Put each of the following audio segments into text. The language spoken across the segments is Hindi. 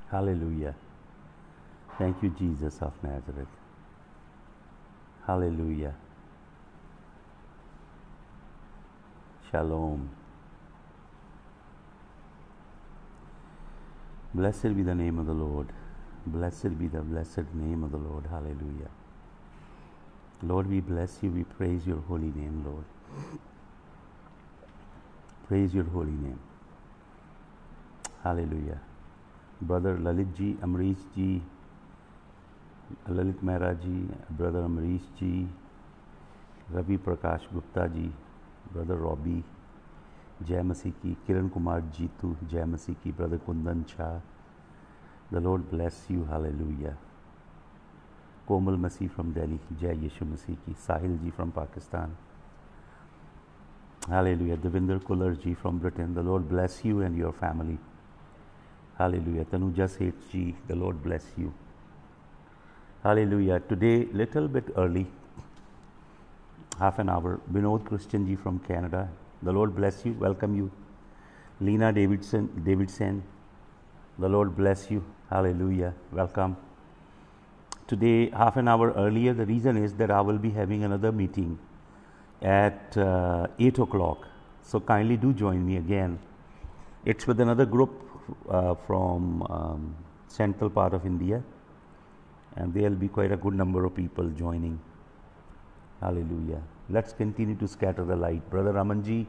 Hallelujah. Thank you, Jesus of Nazareth. Hallelujah. Shalom. Blessed be the name of the Lord. Blessed be the blessed name of the Lord. Hallelujah. Lord, we bless you. We praise your holy name, Lord. Praise your holy name. Hallelujah. Brother Lalit ji, Amrish ji, Lalit Mehra ji, Brother Amrish ji, Ravi Prakash Gupta ji, Brother Robbie, Jai Masih ki, Kiran Kumar Jitu, Jai Masih ki, Brother Kundan Shah. The Lord bless you. Hallelujah. Komal Masih from Delhi, Jai Yeshu Masih ki, Sahil ji from Pakistan. Hallelujah. Devinder Kular ji from Britain. The Lord bless you and your family. Hallelujah. Tanuja Seth ji, the Lord bless you. Hallelujah. Today, little bit early, half an hour. Vinod Christian ji from Canada. The Lord bless you. Welcome you. Lena Davidson. The Lord bless you. Hallelujah. Welcome. Today, half an hour earlier, the reason is that I will be having another meeting at 8 o'clock. So kindly do join me again. It's with another group from central part of India, and there will be quite a good number of people joining. Hallelujah. Let's continue to scatter the light. Brother Ramanji,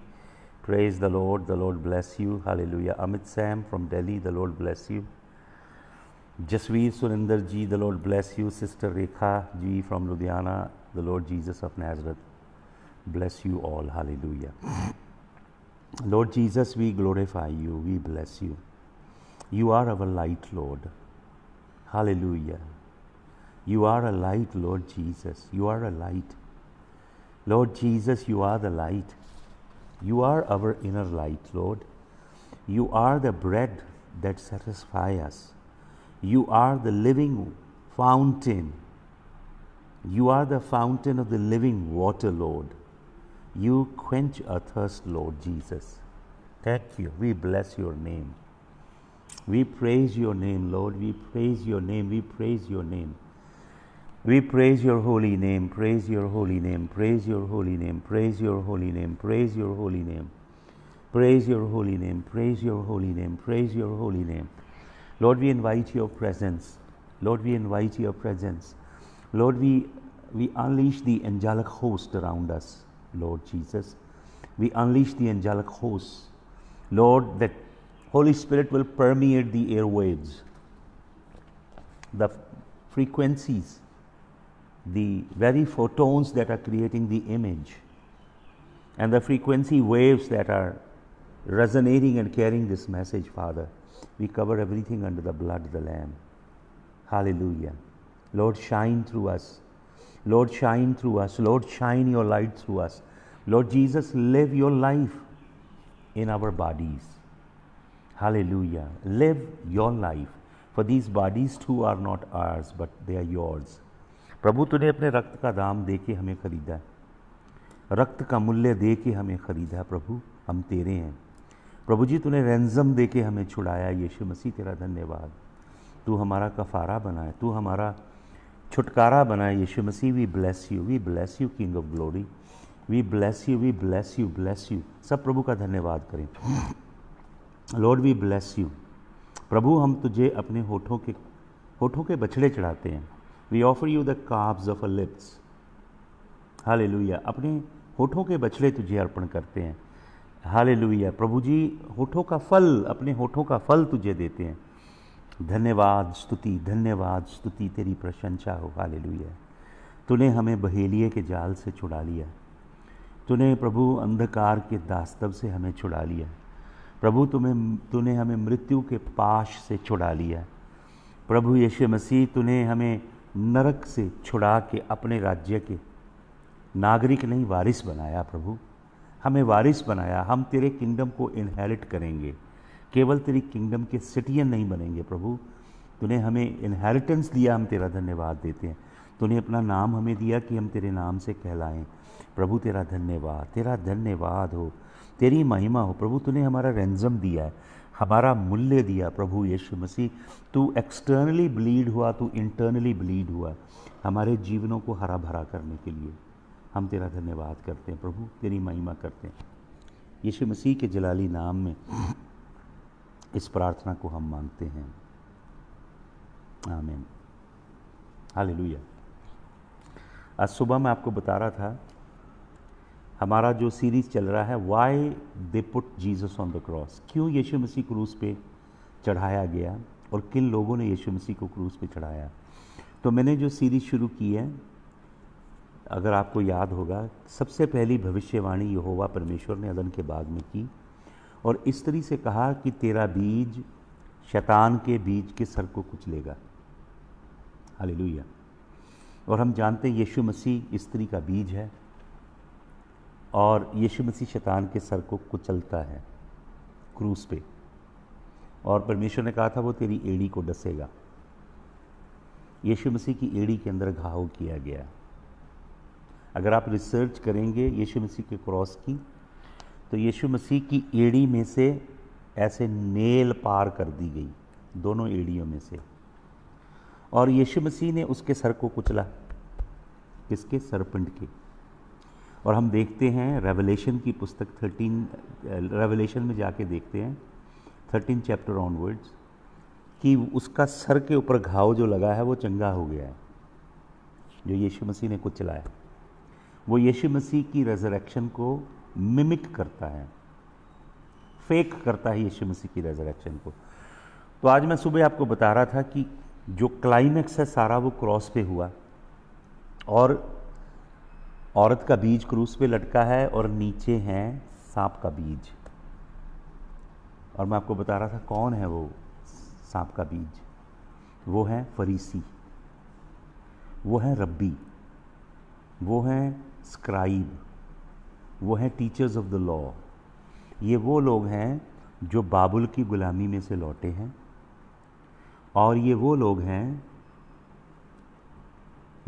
praise the Lord. The Lord bless you. Hallelujah. Amit Sam from Delhi, the Lord bless you. Jasveer Surinder ji, the Lord bless you. Sister Rekha ji from Ludhiana, the Lord Jesus of Nazareth bless you all. Hallelujah. Lord Jesus, we glorify you. We bless you. You are our light, Lord. Hallelujah. You are a light, Lord Jesus. You are a light. Lord Jesus, you are the light. You are our inner light, Lord. You are the bread that satisfies us. You are the living fountain. You are the fountain of the living water, Lord. You quench our thirst, Lord Jesus. Thank you. We bless your name. We praise your name, Lord. We praise your name. We praise your name. We praise your holy name. Praise your holy name. Praise your holy name. Praise your holy name. Praise your holy name. Praise your holy name. Praise your holy name. Praise your holy name. Lord, we invite your presence. Lord, we invite your presence. Lord, we unleash the angelic host around us, Lord Jesus. We unleash the angelic host. Lord, that Holy Spirit will permeate the airwaves, the frequencies, the very photons that are creating the image, and the frequency waves that are resonating and carrying this message, Father. We cover everything under the blood of the Lamb. Hallelujah. Lord, shine through us. Lord, shine through us. Lord, shine your light through us. Lord Jesus, live your life in our bodies. Hallelujah. Live your life. For these bodies too are not ours, but they are yours. प्रभु, तूने अपने रक्त का दाम दे के हमें खरीदा, रक्त का मूल्य दे के हमें खरीदा। प्रभु, हम तेरे हैं। प्रभु जी, तूने रैंसम दे के हमें छुड़ाया। यीशु मसीह, तेरा धन्यवाद। तू हमारा कफ़ारा बना है, तू हमारा छुटकारा बना है। Yeshu Masih, we bless you king of glory. We bless you, we bless you, bless you. सब प्रभु का धन्यवाद करें। Lord, we bless you. प्रभु, हम तुझे अपने होठों के बछड़े चढ़ाते हैं। We offer you the calves of a lips. Hallelujah. अपने होठों के बछड़े तुझे अर्पण करते हैं। हालेलुया। प्रभु जी, होठों का फल, अपने होठों का फल तुझे देते हैं। धन्यवाद स्तुति तेरी प्रशंसा हो। हालेलुया। तूने हमें बहेलिए के जाल से छुड़ा लिया। तूने प्रभु अंधकार के दास्तव से हमें छुड़ा लिया। प्रभु, तूने हमें मृत्यु के पाश से छुड़ा लिया। प्रभु यीशु मसीह, तूने हमें नरक से छुड़ा के अपने राज्य के नागरिक नहीं, वारिस बनाया। प्रभु, हमें वारिस बनाया। हम तेरे किंगडम को इनहेरिट करेंगे। केवल तेरी किंगडम के सिटीजन नहीं बनेंगे। प्रभु, तूने हमें इनहेरिटेंस दिया, हम तेरा धन्यवाद देते हैं। तूने अपना नाम हमें दिया कि हम तेरे नाम से कहलाएं। प्रभु, तेरा धन्यवाद हो, तेरी महिमा हो। प्रभु, तूने हमारा रैंसम दिया है। हमारा मूल्य दिया प्रभु यीशु मसीह। तू एक्सटर्नली ब्लीड हुआ, तू इंटरनली ब्लीड हुआ हमारे जीवनों को हरा भरा करने के लिए। हम तेरा धन्यवाद करते हैं प्रभु, तेरी महिमा करते हैं। यीशु मसीह के जलाली नाम में इस प्रार्थना को हम मांगते हैं, आमीन, हालेलुया। आज सुबह मैं आपको बता रहा था हमारा जो सीरीज़ चल रहा है, why they put Jesus on the cross, क्यों यीशु मसीह क्रूस पे चढ़ाया गया और किन लोगों ने यीशु मसीह को क्रूस पे चढ़ाया। तो मैंने जो सीरीज़ शुरू की है, अगर आपको याद होगा, सबसे पहली भविष्यवाणी यहोवा परमेश्वर ने अदन के बाग में की और इस तरह से कहा कि तेरा बीज शैतान के बीज के सर को कुचलेगा, हालेलुया। और हम जानते हैं यीशु मसीह स्त्री का बीज है और यीशु मसीह शैतान के सर को कुचलता है क्रूस पे, और परमेश्वर ने कहा था वो तेरी एड़ी को डसेगा। यीशु मसीह की एड़ी के अंदर घाव किया गया। अगर आप रिसर्च करेंगे यीशु मसीह के क्रॉस की, तो यीशु मसीह की एड़ी में से ऐसे नेल पार कर दी गई, दोनों एड़ियों में से, और यीशु मसीह ने उसके सर को कुचला, किसके? सरपेंट के। और हम देखते हैं रेवलेशन की पुस्तक 13, रेवलेशन में जाके देखते हैं 13 चैप्टर ऑनवर्ड्स कि उसका सर के ऊपर घाव जो लगा है वो चंगा हो गया है, जो यीशु मसीह ने कुचला है। वो यीशु मसीह की रेजरेक्शन को मिमिक करता है, फेक करता है यीशु मसीह की रेजरेक्शन को। तो आज मैं सुबह आपको बता रहा था कि जो क्लाइमैक्स है सारा वो क्रॉस पे हुआ, और औरत का बीज क्रूस पे लटका है और नीचे है सांप का बीज। और मैं आपको बता रहा था कौन है वो सांप का बीज? वो है फरीसी, वो है रब्बी, वो हैं स्क्राइब, वो हैं टीचर्स ऑफ द लॉ। ये वो लोग हैं जो बाबुल की गुलामी में से लौटे हैं, और ये वो लोग हैं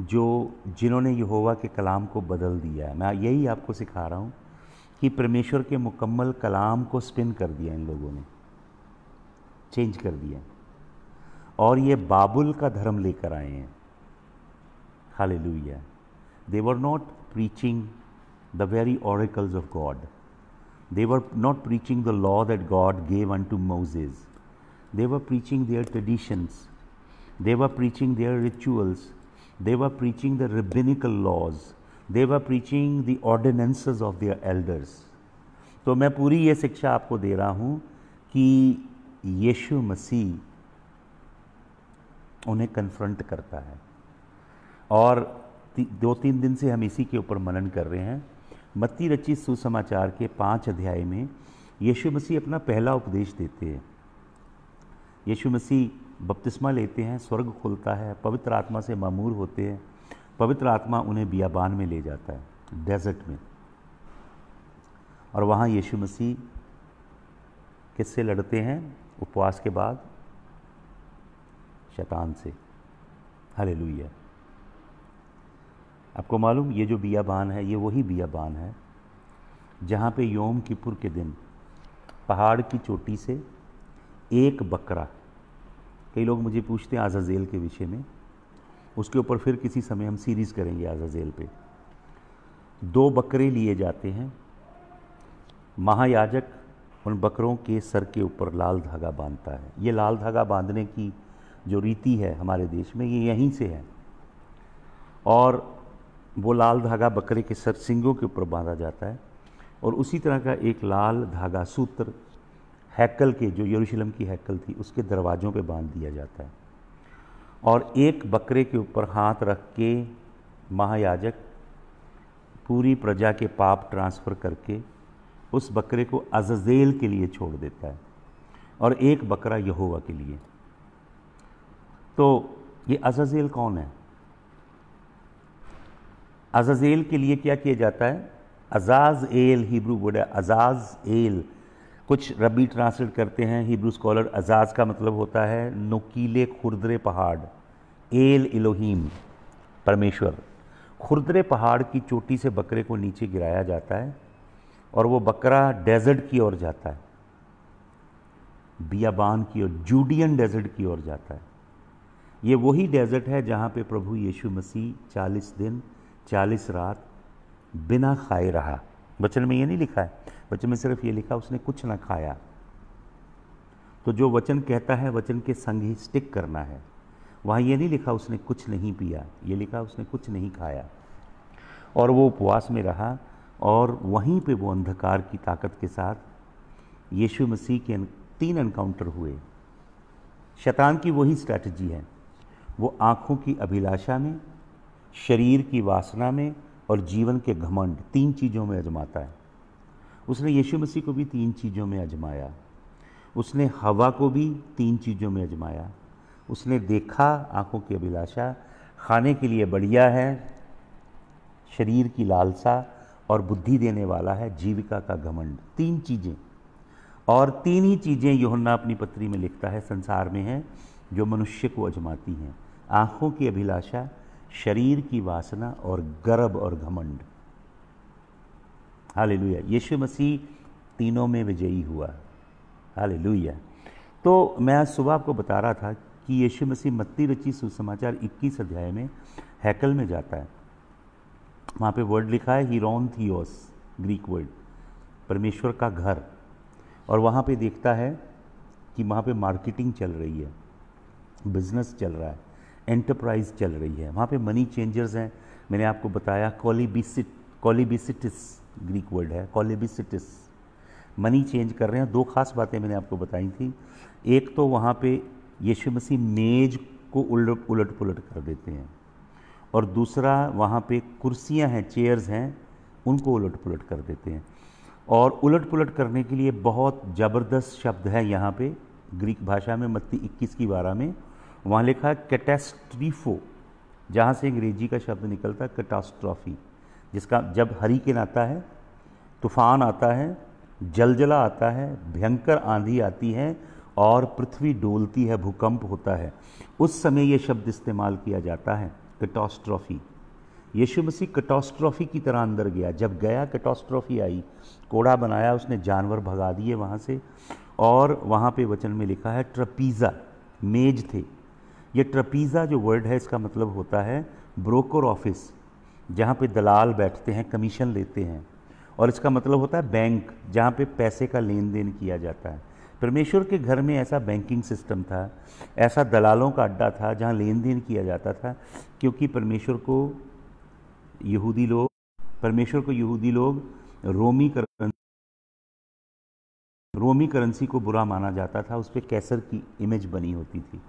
जो जिन्होंने यहोवा के कलाम को बदल दिया है। मैं यही आपको सिखा रहा हूँ कि परमेश्वर के मुकम्मल कलाम को स्पिन कर दिया इन लोगों ने, चेंज कर दिया, और ये बाबुल का धर्म लेकर आए हैं, hallelujah. They were not preaching the very oracles of God. They were not preaching the law that God gave unto Moses. They were preaching their traditions. They were preaching their rituals. They were preaching the rabbinical laws. They were preaching the ordinances of their elders. तो मैं पूरी ये शिक्षा आपको दे रहा हूँ कि यीशु मसीह उन्हें कन्फ्रंट करता है, और 2-3 दिन से हम इसी के ऊपर मनन कर रहे हैं। मत्ती रचित सुसमाचार के 5 अध्याय में यीशु मसीह अपना पहला उपदेश देते हैं। यीशु मसीह बपतिस्मा लेते हैं, स्वर्ग खुलता है, पवित्र आत्मा से मामूर होते हैं, पवित्र आत्मा उन्हें बियाबान में ले जाता है, डेजर्ट में, और वहाँ यीशु मसीह किससे लड़ते हैं उपवास के बाद? शैतान से, हालेलुया। आपको मालूम ये जो बियाबान है, ये वही बियाबान है जहाँ पे योम किपुर के दिन पहाड़ की चोटी से एक बकरा, कई लोग मुझे पूछते हैं आज़ाज़ेल के विषय में, उसके ऊपर फिर किसी समय हम सीरीज़ करेंगे आज़ाज़ेल पे। 2 बकरे लिए जाते हैं, महायाजक उन बकरों के सर के ऊपर लाल धागा बांधता है। ये लाल धागा बांधने की जो रीति है हमारे देश में, ये यहीं से है, और वो लाल धागा बकरे के सर सिंगों के ऊपर बांधा जाता है, और उसी तरह का एक लाल धागा सूत्र हैकल के, जो यरूशलेम की हैकल थी, उसके दरवाज़ों पे बांध दिया जाता है, और एक बकरे के ऊपर हाथ रख के महायाजक पूरी प्रजा के पाप ट्रांसफ़र करके उस बकरे को अज़ाज़ेल के लिए छोड़ देता है, और एक बकरा यहोवा के लिए। तो ये अज़ाज़ेल कौन है? अज़ाज़ेल के लिए क्या किया जाता है? अज़ाज़ एल हिब्रू वर्ड है, अज़ाज़ एल। कुछ रबी ट्रांसलेट करते हैं, हिब्रू स्कॉलर, अज़ाज़ का मतलब होता है नुकीले खुरदरे पहाड़, एल इलोहीम परमेश्वर। खुरदरे पहाड़ की चोटी से बकरे को नीचे गिराया जाता है, और वो बकरा डेजर्ट की ओर जाता है, बियाबान की ओर, जूडियन डेजर्ट की ओर जाता है। ये वही डेजर्ट है जहाँ पे प्रभु यीशु मसीह 40 दिन 40 रात बिना खाए रहा। वचन में ये नहीं लिखा है, वचन में सिर्फ ये लिखा उसने कुछ ना खाया। तो जो वचन कहता है वचन के संग ही स्टिक करना है। वहाँ ये नहीं लिखा उसने कुछ नहीं पिया, ये लिखा उसने कुछ नहीं खाया। और वो उपवास में रहा और वहीं पे वो अंधकार की ताकत के साथ यीशु मसीह के 3 एनकाउंटर हुए। शैतान की वही स्ट्रैटेजी है, वो आँखों की अभिलाषा में, शरीर की वासना में और जीवन के घमंड, 3 चीज़ों में आजमाता है। उसने यीशु मसीह को भी 3 चीज़ों में आजमाया। उसने हवा को भी 3 चीज़ों में आजमाया। उसने देखा आँखों की अभिलाषा, खाने के लिए बढ़िया है, शरीर की लालसा, और बुद्धि देने वाला है जीविका का घमंड। 3 चीज़ें, और 3 ही चीज़ें यूहन्ना अपनी पत्री में लिखता है संसार में हैं जो मनुष्य को आजमाती हैं। आँखों की अभिलाषा, शरीर की वासना और गर्व और घमंड। हालेलुया। यीशु मसीह तीनों में विजयी हुआ। हालेलुया। तो मैं आज सुबह आपको बता रहा था कि यीशु मसीह मत्ती रचित सुसमाचार 21 अध्याय में हैकल में जाता है। वहाँ पे वर्ड लिखा है हीरोन थियोस, ग्रीक वर्ड, परमेश्वर का घर। और वहाँ पे देखता है कि वहाँ पे मार्केटिंग चल रही है, बिजनेस चल रहा है, एंटरप्राइज चल रही है। वहाँ पे मनी चेंजर्स हैं। मैंने आपको बताया कोलिबिसिटिस ग्रीक वर्ड है, कोलिबिसिटिस, मनी चेंज कर रहे हैं। 2 खास बातें मैंने आपको बताई थी। एक तो वहाँ पे यीशु मसीह मेज को उलट पुलट कर देते हैं, और दूसरा वहाँ पे कुर्सियाँ हैं, चेयर्स हैं, उनको उलट पुलट कर देते हैं। और उलट पुलट करने के लिए बहुत ज़बरदस्त शब्द है यहाँ पे ग्रीक भाषा में, मत्ती 21:12 में वहाँ लिखा है कैटास्ट्रीफो, जहाँ से अंग्रेजी का शब्द निकलता है कैटास्ट्रॉफी, जिसका जब हरिकेन आता है, तूफान आता है, जलजला आता है, भयंकर आंधी आती है और पृथ्वी डोलती है, भूकंप होता है, उस समय ये शब्द इस्तेमाल किया जाता है, कैटास्ट्रॉफी। यीशु मसीह कैटास्ट्रॉफी की तरह अंदर गया। जब गया कैटास्ट्रॉफी आई, कोड़ा बनाया, उसने जानवर भगा दिए वहाँ से। और वहाँ पे वचन में लिखा है ट्रपीज़ा, मेज थे। ये ट्रपीज़ा जो वर्ड है इसका मतलब होता है ब्रोकर ऑफिस, जहाँ पे दलाल बैठते हैं, कमीशन लेते हैं। और इसका मतलब होता है बैंक, जहाँ पे पैसे का लेन देन किया जाता है। परमेश्वर के घर में ऐसा बैंकिंग सिस्टम था, ऐसा दलालों का अड्डा था जहाँ लेन देन किया जाता था, क्योंकि परमेश्वर को यहूदी लोग रोमी करेंसी को बुरा माना जाता था। उस पर कैसर की इमेज बनी होती थी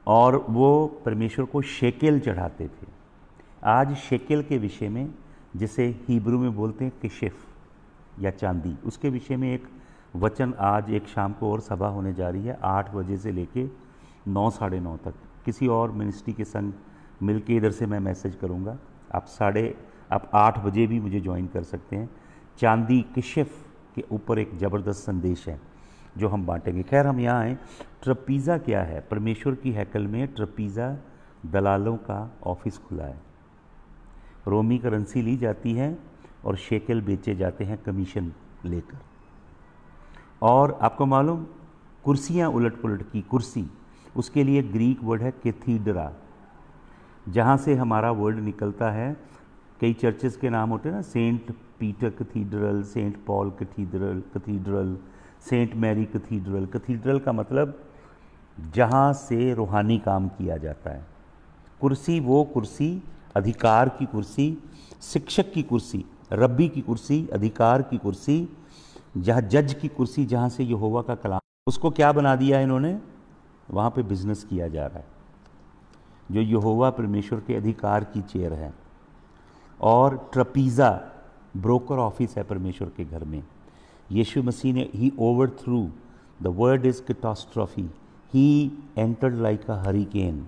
और वो परमेश्वर को शेकेल चढ़ाते थे। आज शेकेल के विषय में, जिसे हिब्रू में बोलते हैं किशिफ या चांदी, उसके विषय में एक वचन आज एक शाम को और सभा होने जा रही है 8 बजे से लेके 9 साढ़े 9 तक। किसी और मिनिस्ट्री के संग मिलके इधर से मैं मैसेज करूँगा। आप 8 बजे भी मुझे ज्वाइन कर सकते हैं। चांदी किशिफ के ऊपर एक ज़बरदस्त संदेश है जो हम बांटेंगे। खैर, हम यहाँ आए। ट्रपीज़ा क्या है? परमेश्वर की हैकल में ट्रपीज़ा दलालों का ऑफिस खुला है। रोमी करेंसी ली जाती है और शेकेल बेचे जाते हैं कमीशन लेकर। और आपको मालूम, कुर्सियाँ उलट पुलट की कुर्सी, उसके लिए ग्रीक वर्ड है कैथीड्रा, जहाँ से हमारा वर्ड निकलता है। कई चर्चेस के नाम होते हैं ना, saint Peter cathedral, saint Paul cathedral, saint Mary cathedral. Cathedral का मतलब जहाँ से रूहानी काम किया जाता है। कुर्सी, वो कुर्सी, अधिकार की कुर्सी, शिक्षक की कुर्सी, रब्बी की कुर्सी, अधिकार की कुर्सी, जहाँ जज की कुर्सी, जहाँ से यहोवा का कलाम, उसको क्या बना दिया है इन्होंने? वहाँ पे बिजनेस किया जा रहा है, जो यहोवा परमेश्वर के अधिकार की चेयर है। और ट्रपीज़ा ब्रोकर ऑफिस है परमेश्वर के घर में। यीशु मसीह ने he overthrew, the word is catastrophe, he entered like a hurricane,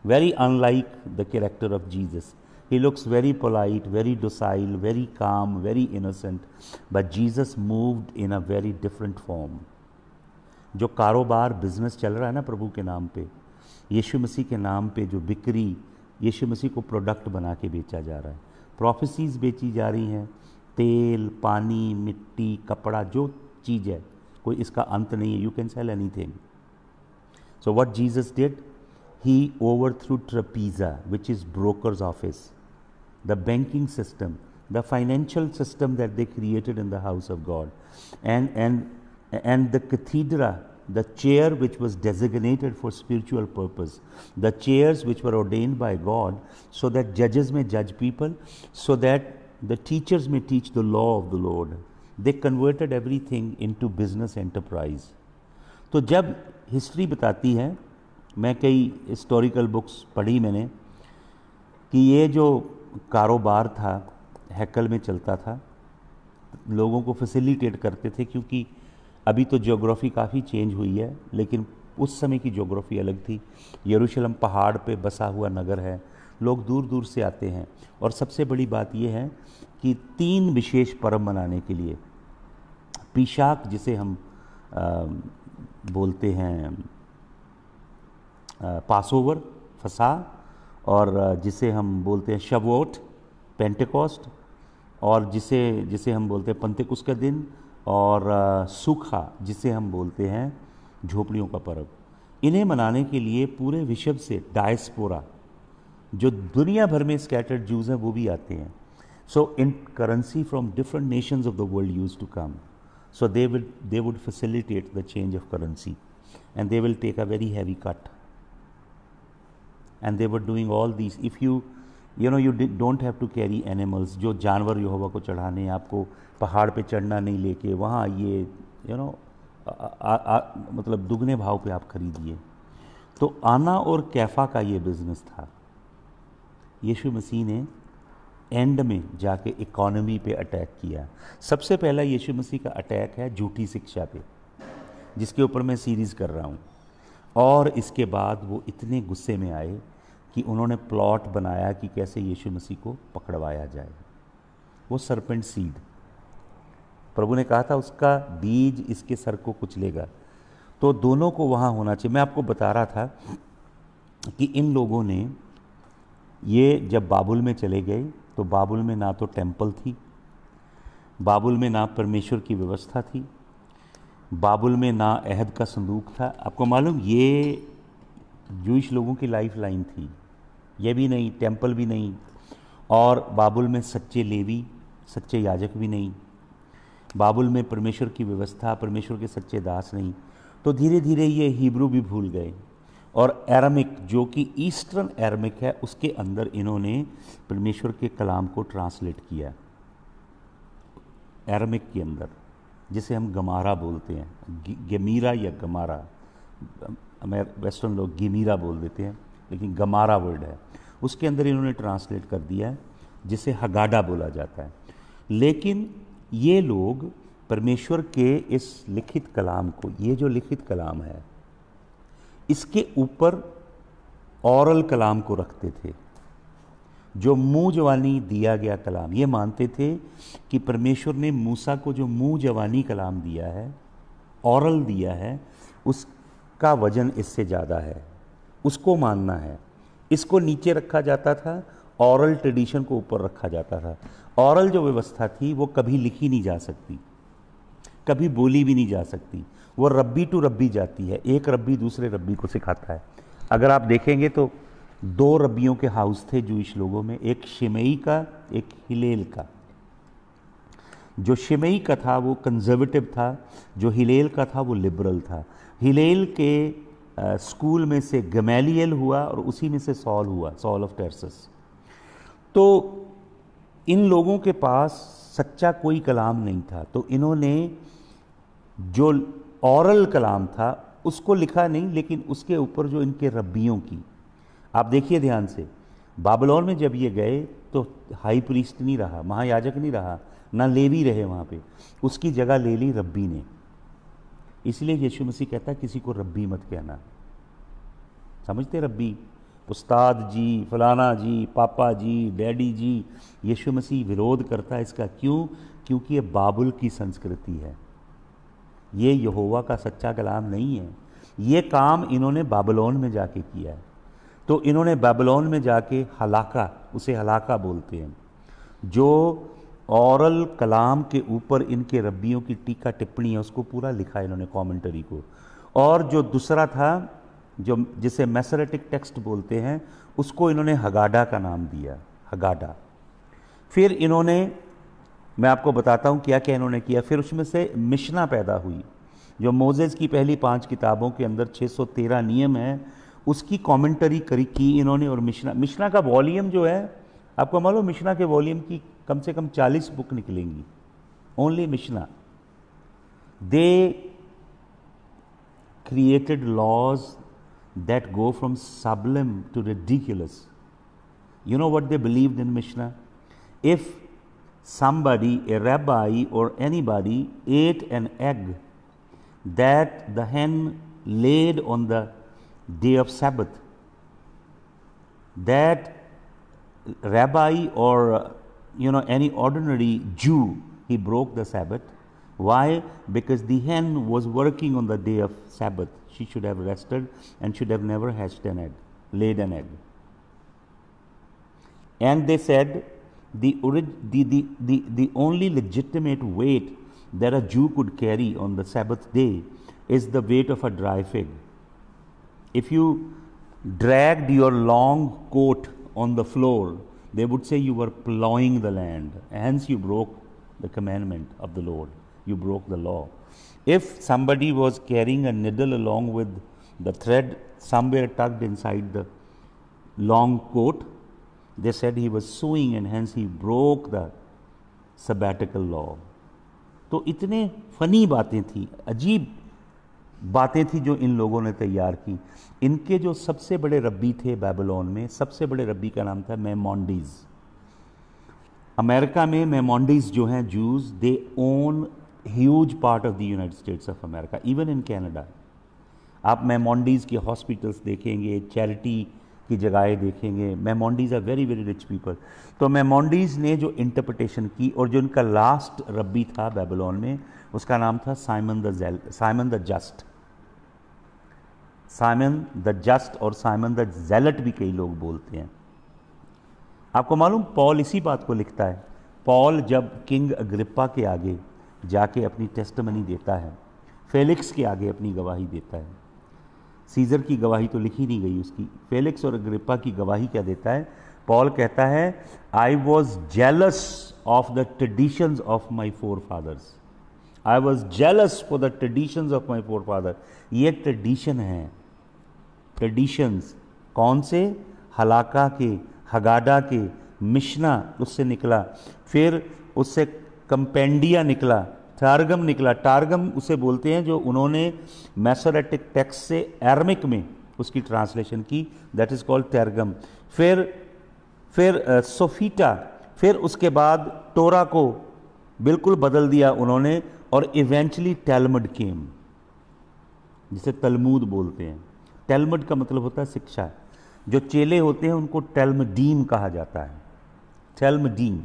very unlike the character of Jesus. He looks very polite, very docile, very calm, very innocent, but Jesus moved in a very different form. जो कारोबार, बिजनेस चल रहा है ना प्रभु के नाम पे, यीशु मसीह के नाम पे, जो बिक्री, यीशु मसीह को प्रोडक्ट बना के बेचा जा रहा है। प्रोफेसीज बेची जा रही हैं, तेल, पानी, मिट्टी, कपड़ा, जो चीज़ है कोई इसका अंत नहीं है, you can sell anything. So what Jesus did, he overthrew trapeza which is brokers office, the banking system, the financial system that they created in the house of God, and the cathedra, the chair which was designated for spiritual purpose, the chairs which were ordained by God so that judges may judge people, so that the teachers may teach the law of the Lord. They converted everything into business enterprise. तो जब हिस्ट्री बताती है, मैं कई हिस्टोरिकल बुक्स पढ़ी मैंने, कि ये जो कारोबार था हैकल में चलता था, लोगों को फैसिलिटेट करते थे, क्योंकि अभी तो ज्योग्राफी काफ़ी चेंज हुई है, लेकिन उस समय की ज्योग्राफी अलग थी. यरूशलेम पहाड़ पे बसा हुआ नगर है, लोग दूर दूर से आते हैं. और सबसे बड़ी बात यह है कि 3 विशेष पर्व मनाने के लिए, पीशाक जिसे हम बोलते हैं पासओवर, फसा, और जिसे हम बोलते हैं शवोट, पेंटेकोस्ट, और जिसे हम बोलते हैं पंतेकुस्त का दिन, और सूखा जिसे हम बोलते हैं झोपड़ियों का पर्व. इन्हें मनाने के लिए पूरे विश्व से डायस्पोरा, जो दुनिया भर में स्कैटर्ड जूज हैं, वो भी आते हैं. So in currency from different nations of the world use to come. So they would facilitate the change of currency, and they will take a very heavy cut, and they were doing all these. If you don't have to carry animals, जो जानवर यहोवा को चढ़ाने, आपको पहाड़ पे चढ़ना नहीं लेके, वहाँ ये मतलब दुगने भाव पे आप खरीदिए. तो आना और कैफा का ये बिजनेस था. यीशु मसीह ने एंड में जाके इकोनॉमी पे अटैक किया. सबसे पहला यीशु मसीह का अटैक है झूठी शिक्षा पे, जिसके ऊपर मैं सीरीज़ कर रहा हूँ. और इसके बाद वो इतने गुस्से में आए कि उन्होंने प्लॉट बनाया कि कैसे यीशु मसीह को पकड़वाया जाए. वो सरपेंट सीड, प्रभु ने कहा था उसका बीज इसके सर को कुचलेगा. तो दोनों को वहाँ होना चाहिए. मैं आपको बता रहा था कि इन लोगों ने ये जब बाबुल में चले गए, तो बाबुल में ना तो टेम्पल थी, बाबुल में ना परमेश्वर की व्यवस्था थी, बाबुल में ना अहद का संदूक था. आपको मालूम, ये जूइश लोगों की लाइफ लाइन थी. ये भी नहीं, टेम्पल भी नहीं, और बाबुल में सच्चे लेवी, सच्चे याजक भी नहीं, बाबुल में परमेश्वर की व्यवस्था, परमेश्वर के सच्चे दास नहीं. तो धीरे धीरे ये हिब्रू भी भूल गए, और एरामिक, जो कि ईस्टर्न एरामिक है, उसके अंदर इन्होंने परमेश्वर के कलाम को ट्रांसलेट किया. एरामिक के अंदर, जिसे हम गमारा बोलते हैं, गमीरा या गमारा, वेस्टर्न लोग गिमीरा बोल देते हैं, लेकिन गमारा वर्ड है, उसके अंदर इन्होंने ट्रांसलेट कर दिया है, जिसे हगाडा बोला जाता है. लेकिन ये लोग परमेश्वर के इस लिखित कलाम को, ये जो लिखित कलाम है, इसके ऊपर औरल कलाम को रखते थे, जो मुँह जवानी दिया गया कलाम. ये मानते थे कि परमेश्वर ने मूसा को जो मुँह जवानी कलाम दिया है, औरल दिया है, उसका वजन इससे ज़्यादा है, उसको मानना है. इसको नीचे रखा जाता था, औरल ट्रेडिशन को ऊपर रखा जाता था. औरल जो व्यवस्था थी वो कभी लिखी नहीं जा सकती, कभी बोली भी नहीं जा सकती. वो रब्बी टू रब्बी जाती है, एक रब्बी दूसरे रब्बी को सिखाता है. अगर आप देखेंगे तो 2 रब्बियों के हाउस थे जूइश लोगों में, एक शिमई का, एक हिलेल का. जो शिमई का था वो कंजर्वेटिव था, जो हिलेल का था वो लिबरल था. हिलेल के स्कूल में से गमैलियल हुआ, और उसी में से सॉल हुआ, सॉल ऑफ टर्सस. तो इन लोगों के पास सच्चा कोई कलाम नहीं था, तो इन्होंने जो औरल कलाम था उसको लिखा नहीं, लेकिन उसके ऊपर जो इनके रब्बियों की, आप देखिए ध्यान से, बाबिलोन में जब ये गए तो हाई प्रीस्ट नहीं रहा, महायाजक नहीं रहा, ना लेवी रहे वहाँ पे, उसकी जगह ले ली रब्बी ने. इसलिए यीशु मसीह कहता है किसी को रब्बी मत कहना. समझते, रब्बी, उस्ताद जी, फलाना जी, पापा जी, डैडी जी. यीशु मसीह विरोध करता है इसका. क्यों? क्योंकि ये बाबुल की संस्कृति है, ये यहोवा का सच्चा कलाम नहीं है. ये काम इन्होंने बाबिलोन में जाके किया है. तो इन्होंने बाबिलोन में जाके हलाका, उसे हलाका बोलते हैं, जो औरल कलाम के ऊपर इनके रब्बियों की टीका टिप्पणी है, उसको पूरा लिखा है इन्होंने कॉमेंटरी को। और जो दूसरा था, जो जिसे मैसोरेटिक टेक्स्ट बोलते हैं, उसको इन्होंने हगाडा का नाम दिया, हगाडा। फिर इन्होंने, मैं आपको बताता हूँ क्या क्या इन्होंने किया। फिर उसमें से मिशना पैदा हुई, जो मोजेस की पहली 5 किताबों के अंदर 613 नियम है, उसकी कमेंटरी की इन्होंने। और मिशना का वॉल्यूम जो है, आपको मालूम मिशना के वॉल्यूम की कम से कम 40 बुक निकलेंगी, only Mishnah. They created laws that go from sublime to ridiculous. You know what they believed in Mishnah? If somebody, a rabbi or anybody, ate an egg that the hen laid on the day of Sabbath, that rabbi or any ordinary Jew, he broke the Sabbath. Why? Because the hen was working on the day of Sabbath. She should have rested and should have never hatched an egg, laid an egg. And they said the only legitimate weight that a Jew could carry on the Sabbath day is the weight of a dry fig. If you dragged your long coat on the floor, they would say you were plowing the land. Hence you broke the commandment of the Lord. You broke the law. If somebody was carrying a needle along with the thread somewhere tucked inside the long coat, they said he was sewing and hence he broke the sabbatical law. तो इतने फनी बातें थी, अजीब बातें थी जो इन लोगों ने तैयार की। इनके जो सबसे बड़े रब्बी थे बाबिलोन में, सबसे बड़े रब्बी का नाम था मैमोंडीज। अमेरिका में मैमोंडीज जो हैं Jews, they own huge part of the United States of America, even in Canada. आप मैमोंडीज के हॉस्पिटल्स देखेंगे, चैरिटी की जगहें देखेंगे। Maimonides are very very rich people. तो मैमोंडीज ने जो इंटरप्रिटेशन की, और जो इनका लास्ट रब्बी था बाबिलोन में, उसका नाम था Simon the just. Simon the just और साइमन द जेलट भी कई लोग बोलते हैं। आपको मालूम, पॉल इसी बात को लिखता है। पॉल जब किंग अग्रिप्पा के आगे जाके अपनी टेस्टमनी देता है, फेलिक्स के आगे अपनी गवाही देता है। सीजर की गवाही तो लिखी नहीं गई उसकी, फेलिक्स और अग्रिप्पा की गवाही क्या देता है? पॉल कहता है, I was jealous of the traditions of my forefathers. I was jealous for the traditions of my forefather. ये ट्रेडिशन है, ट्रेडिशंस कौन से? हलाका के, हगाडा के, मिशना उससे निकला, फिर उससे कंपेंडिया निकला, टारगम निकला। टारगम उसे बोलते हैं जो उन्होंने मैसोरेटिक टेक्स्ट से अरमिक में उसकी ट्रांसलेशन की, दैट इज कॉल्ड टारगम। फिर सोफीटा, फिर उसके बाद टोरा को बिल्कुल बदल दिया उन्होंने, और इवेंचुअली टैलमुड केम, जिसे तलमूद बोलते हैं। टैलमुड का मतलब होता है शिक्षा। जो चेले होते हैं उनको टैलमडीम कहा जाता है, टैलमडीम।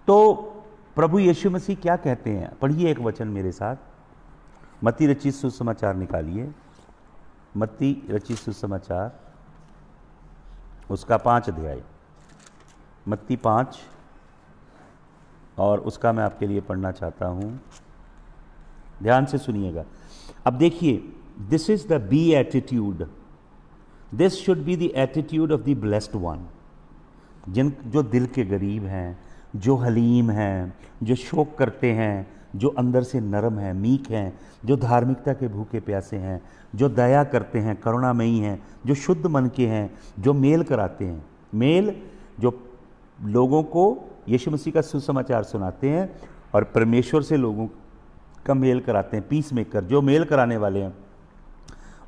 तो प्रभु यीशु मसीह क्या कहते हैं? पढ़िए एक वचन मेरे साथ, मत्ती रचित सुसमाचार निकालिए, मत्ती रचित सुसमाचार उसका 5 अध्याय, मत्ती 5, और उसका मैं आपके लिए पढ़ना चाहता हूं, ध्यान से सुनिएगा। अब देखिए, this is the beatitude, this should be the attitude of the blessed one. जो दिल के गरीब हैं, जो हलीम हैं, जो शोक करते हैं, जो अंदर से नरम हैं, मीक हैं, जो धार्मिकता के भूखे प्यासे हैं, जो दया करते हैं, करुणामयी हैं, जो शुद्ध मन के हैं, जो मेल कराते हैं। मेल, जो लोगों को यीशु मसीह का सुसमाचार सुनाते हैं और परमेश्वर से लोगों का मेल कराते हैं, पीस मेकर, जो मेल कराने वाले हैं,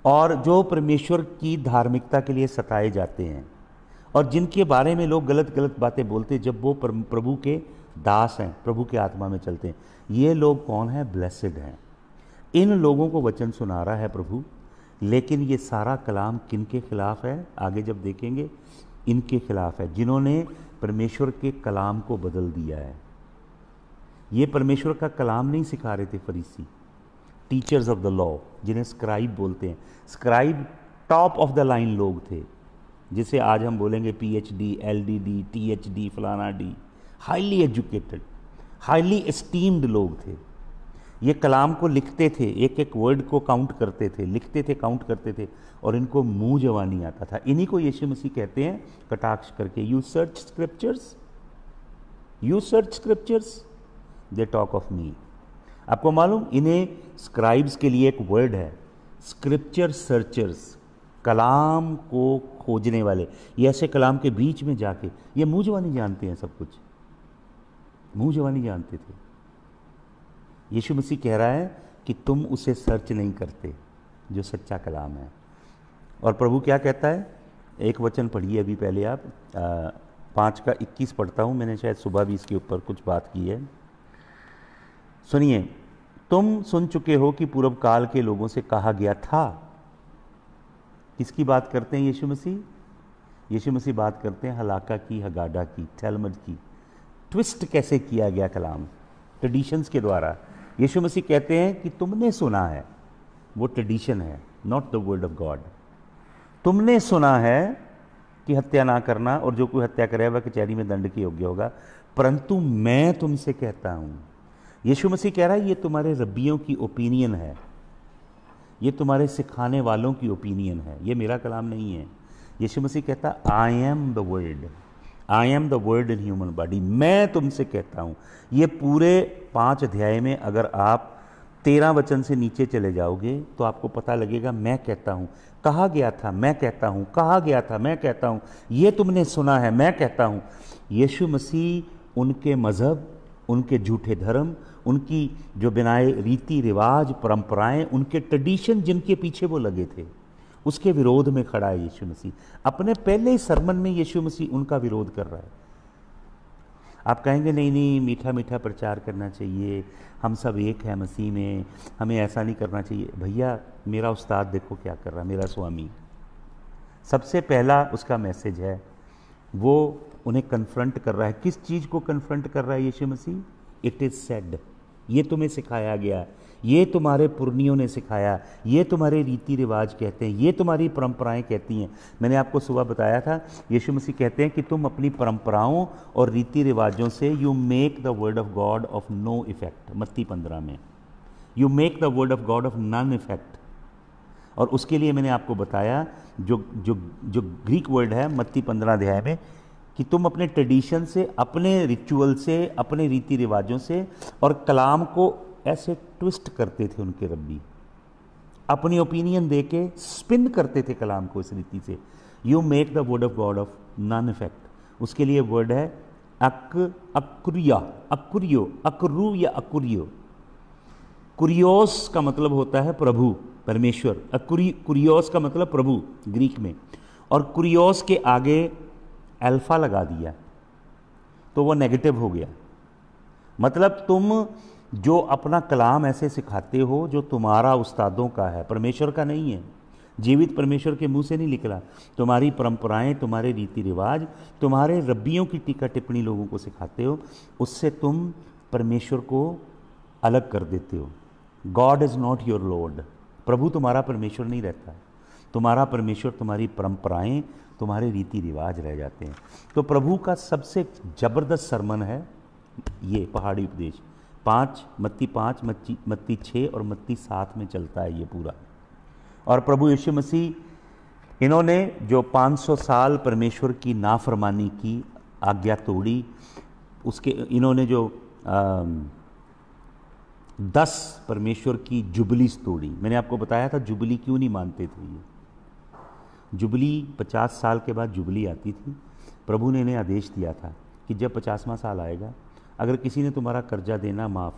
और जो परमेश्वर की धार्मिकता के लिए सताए जाते हैं, और जिनके बारे में लोग गलत गलत बातें बोलते हैं जब वो प्रभु के दास हैं, प्रभु के आत्मा में चलते हैं। ये लोग कौन हैं? ब्लेसेड हैं। इन लोगों को वचन सुना रहा है प्रभु, लेकिन ये सारा कलाम किन के खिलाफ है? आगे जब देखेंगे, इनके खिलाफ है जिन्होंने परमेश्वर के कलाम को बदल दिया है। ये परमेश्वर का कलाम नहीं सिखा रहे थे फरीसी, टीचर्स ऑफ द लॉ, जिन्हें स्क्राइब बोलते हैं। Scribe top of the line लोग थे, जिसे आज हम बोलेंगे PhD, LDD, THD, फलाना D, highly educated, highly esteemed लोग थे। ये कलाम को लिखते थे, एक एक वर्ड को काउंट करते थे, लिखते थे, काउंट करते थे, और इनको मुंह जवानी आता था। इन्हीं को यीशु मसीह कहते हैं कटाक्ष करके, you search scriptures, you search scriptures, they talk of me. आपको मालूम, इन्हें स्क्राइब्स के लिए एक वर्ड है, स्क्रिप्चर सर्चर्स, कलाम को खोजने वाले। ये ऐसे कलाम के बीच में जाके, ये मुंह जवानी जानते हैं, सब कुछ मुंह जवानी जानते थे। यीशु मसीह कह रहा है कि तुम उसे सर्च नहीं करते जो सच्चा कलाम है। और प्रभु क्या कहता है, एक वचन पढ़िए अभी पहले आप, 5:21 पढ़ता हूँ, मैंने शायद सुबह भी इसके ऊपर कुछ बात की है। सुनिए, तुम सुन चुके हो कि पूर्व काल के लोगों से कहा गया था। किसकी बात करते हैं यीशु मसीह? यीशु मसीह बात करते हैं हलाका की, हगाडा की, टैलमुड की। ट्विस्ट कैसे किया गया कलाम, ट्रेडिशंस के द्वारा। यीशु मसीह कहते हैं कि तुमने सुना है, वो ट्रेडिशन है, not the word of God. तुमने सुना है कि हत्या ना करना, और जो कोई हत्या करे वह कचहरी में दंड के योग्य होगा, परंतु मैं तुमसे कहता हूं। यीशु मसीह कह रहा है ये तुम्हारे रब्बियों की ओपिनियन है, ये तुम्हारे सिखाने वालों की ओपिनियन है, ये मेरा कलाम नहीं है। यीशु मसीह कहता आई am the word, I am the word in human body. मैं तुमसे कहता हूं। ये पूरे 5 अध्याय में अगर आप 13 वचन से नीचे चले जाओगे तो आपको पता लगेगा मैं कहता हूं, कहा गया था, मैं कहता हूं, कहा गया था, मैं कहता हूं, ये तुमने सुना है, मैं कहता हूं। यीशु मसीह उनके मजहब, उनके झूठे धर्म, उनकी जो बनाए रीति रिवाज, परंपराएं, उनके ट्रेडिशन जिनके पीछे वो लगे थे, उसके विरोध में खड़ा है यीशु मसीह। अपने पहले ही सरमन में यीशु मसीह उनका विरोध कर रहा है। आप कहेंगे नहीं नहीं, मीठा मीठा प्रचार करना चाहिए, हम सब एक है मसीह में, हमें ऐसा नहीं करना चाहिए। भैया, मेरा उस्ताद देखो क्या कर रहा है, मेरा स्वामी। सबसे पहला उसका मैसेज है, वो उन्हें कन्फ्रंट कर रहा है। किस चीज़ को कन्फ्रंट कर रहा है यीशु मसीह? इट इज़ सेड, ये तुम्हें सिखाया गया, ये तुम्हारे पुरनियों ने सिखाया, ये तुम्हारे रीति रिवाज कहते हैं, ये तुम्हारी परंपराएं कहती हैं। मैंने आपको सुबह बताया था, यीशु मसीह कहते हैं कि तुम अपनी परंपराओं और रीति रिवाजों से you make the word of God of no effect. मत्ती 15 में you make the word of God of none effect. और उसके लिए मैंने आपको बताया जो जो जो ग्रीक वर्ड है मत्ती 15 अध्याय में, कि तुम अपने ट्रेडिशन से, अपने रिचुअल से, अपने रीति रिवाजों से और कलाम को ऐसे ट्विस्ट करते थे उनके रब्बी, अपनी ओपिनियन दे के स्पिन करते थे कलाम को इस रीति से। You make the word of God of non effect. उसके लिए वर्ड है अक्रिया, अक्रियो, अक्रू या अक्रियो। कुरियोस का मतलब होता है प्रभु, परमेश्वर। कुरियोस का मतलब प्रभु ग्रीक में, और कुरियोस के आगे अल्फा लगा दिया तो वो नेगेटिव हो गया। मतलब तुम जो अपना कलाम ऐसे सिखाते हो जो तुम्हारा उस्तादों का है, परमेश्वर का नहीं है, जीवित परमेश्वर के मुंह से नहीं निकला। तुम्हारी परंपराएं, तुम्हारे रीति रिवाज, तुम्हारे रब्बियों की टीका टिप्पणी लोगों को सिखाते हो, उससे तुम परमेश्वर को अलग कर देते हो। God is not your lord. प्रभु तुम्हारा परमेश्वर नहीं रहता, तुम्हारा परमेश्वर तुम्हारी परंपराएं, तुम्हारे रीति रिवाज रह जाते हैं। तो प्रभु का सबसे जबरदस्त सरमन है ये पहाड़ी उपदेश। मत्ती 5, मत्ती 6 और मत्ती 7 में चलता है ये पूरा। और प्रभु यीशु मसीह, इन्होंने जो 500 साल परमेश्वर की नाफरमानी की, आज्ञा तोड़ी, उसके इन्होंने जो 10 परमेश्वर की जुबलीस तोड़ी। मैंने आपको बताया था जुबली क्यों नहीं मानते थे ये। जुबली 50 साल के बाद जुबली आती थी। प्रभु ने इन्हें आदेश दिया था कि जब 50वां साल आएगा, अगर किसी ने तुम्हारा कर्जा देना माफ़,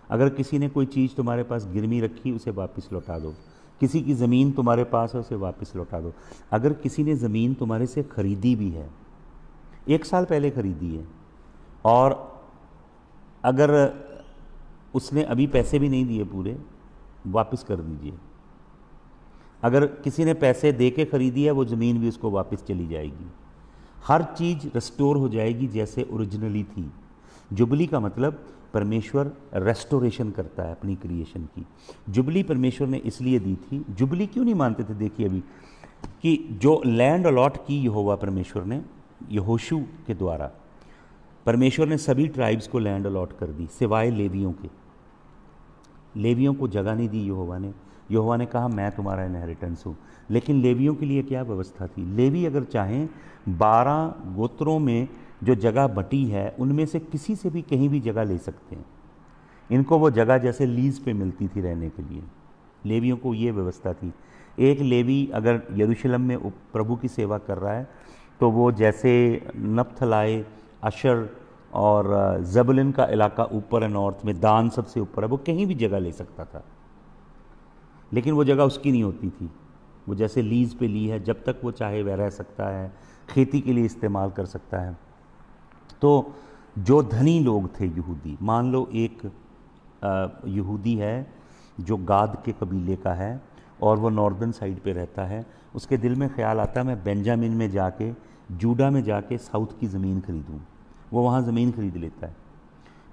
अगर किसी ने कोई चीज़ तुम्हारे पास गिरवी रखी उसे वापस लौटा दो, किसी की ज़मीन तुम्हारे पास है उसे वापस लौटा दो, अगर किसी ने ज़मीन तुम्हारे से ख़रीदी भी है, 1 साल पहले ख़रीदी है, और अगर उसने अभी पैसे भी नहीं दिए पूरे, वापस कर दीजिए। अगर किसी ने पैसे दे के ख़रीदी है, वो ज़मीन भी उसको वापस चली जाएगी। हर चीज़ रिस्टोर हो जाएगी जैसे ओरिजिनली थी। जुबली का मतलब परमेश्वर रेस्टोरेशन करता है अपनी क्रिएशन की। जुबली परमेश्वर ने इसलिए दी थी। जुबली क्यों नहीं मानते थे? देखिए अभी कि जो लैंड अलॉट की यहोवा परमेश्वर ने यहोशू के द्वारा, परमेश्वर ने सभी ट्राइब्स को लैंड अलॉट कर दी सिवाय लेवियों के। लेवियों को जगह नहीं दी यहोवा ने। यहोवा ने कहा मैं तुम्हारा इनहेरिटेंस हूँ। लेकिन लेवियों के लिए क्या व्यवस्था थी? लेवी अगर चाहें 12 गोत्रों में जो जगह बटी है उनमें से किसी से भी कहीं भी जगह ले सकते हैं। इनको वो जगह जैसे लीज पे मिलती थी रहने के लिए। लेवियों को ये व्यवस्था थी। एक लेवी अगर यरूशलेम में प्रभु की सेवा कर रहा है तो वो जैसे नप्थलाई, अशर और जबुलून का इलाका ऊपर है, नॉर्थ में दान सबसे ऊपर है, वो कहीं भी जगह ले सकता था। लेकिन वो जगह उसकी नहीं होती थी। वो जैसे लीज पे ली है, जब तक वो चाहे वह रह सकता है, खेती के लिए इस्तेमाल कर सकता है। तो जो धनी लोग थे यहूदी, मान लो एक यहूदी है जो गाद के कबीले का है और वो नॉर्दर्न साइड पे रहता है, उसके दिल में ख्याल आता है मैं बेंजामिन में जाके, जूडा में जाके साउथ की ज़मीन खरीदूँ। वो वहाँ ज़मीन खरीद लेता है,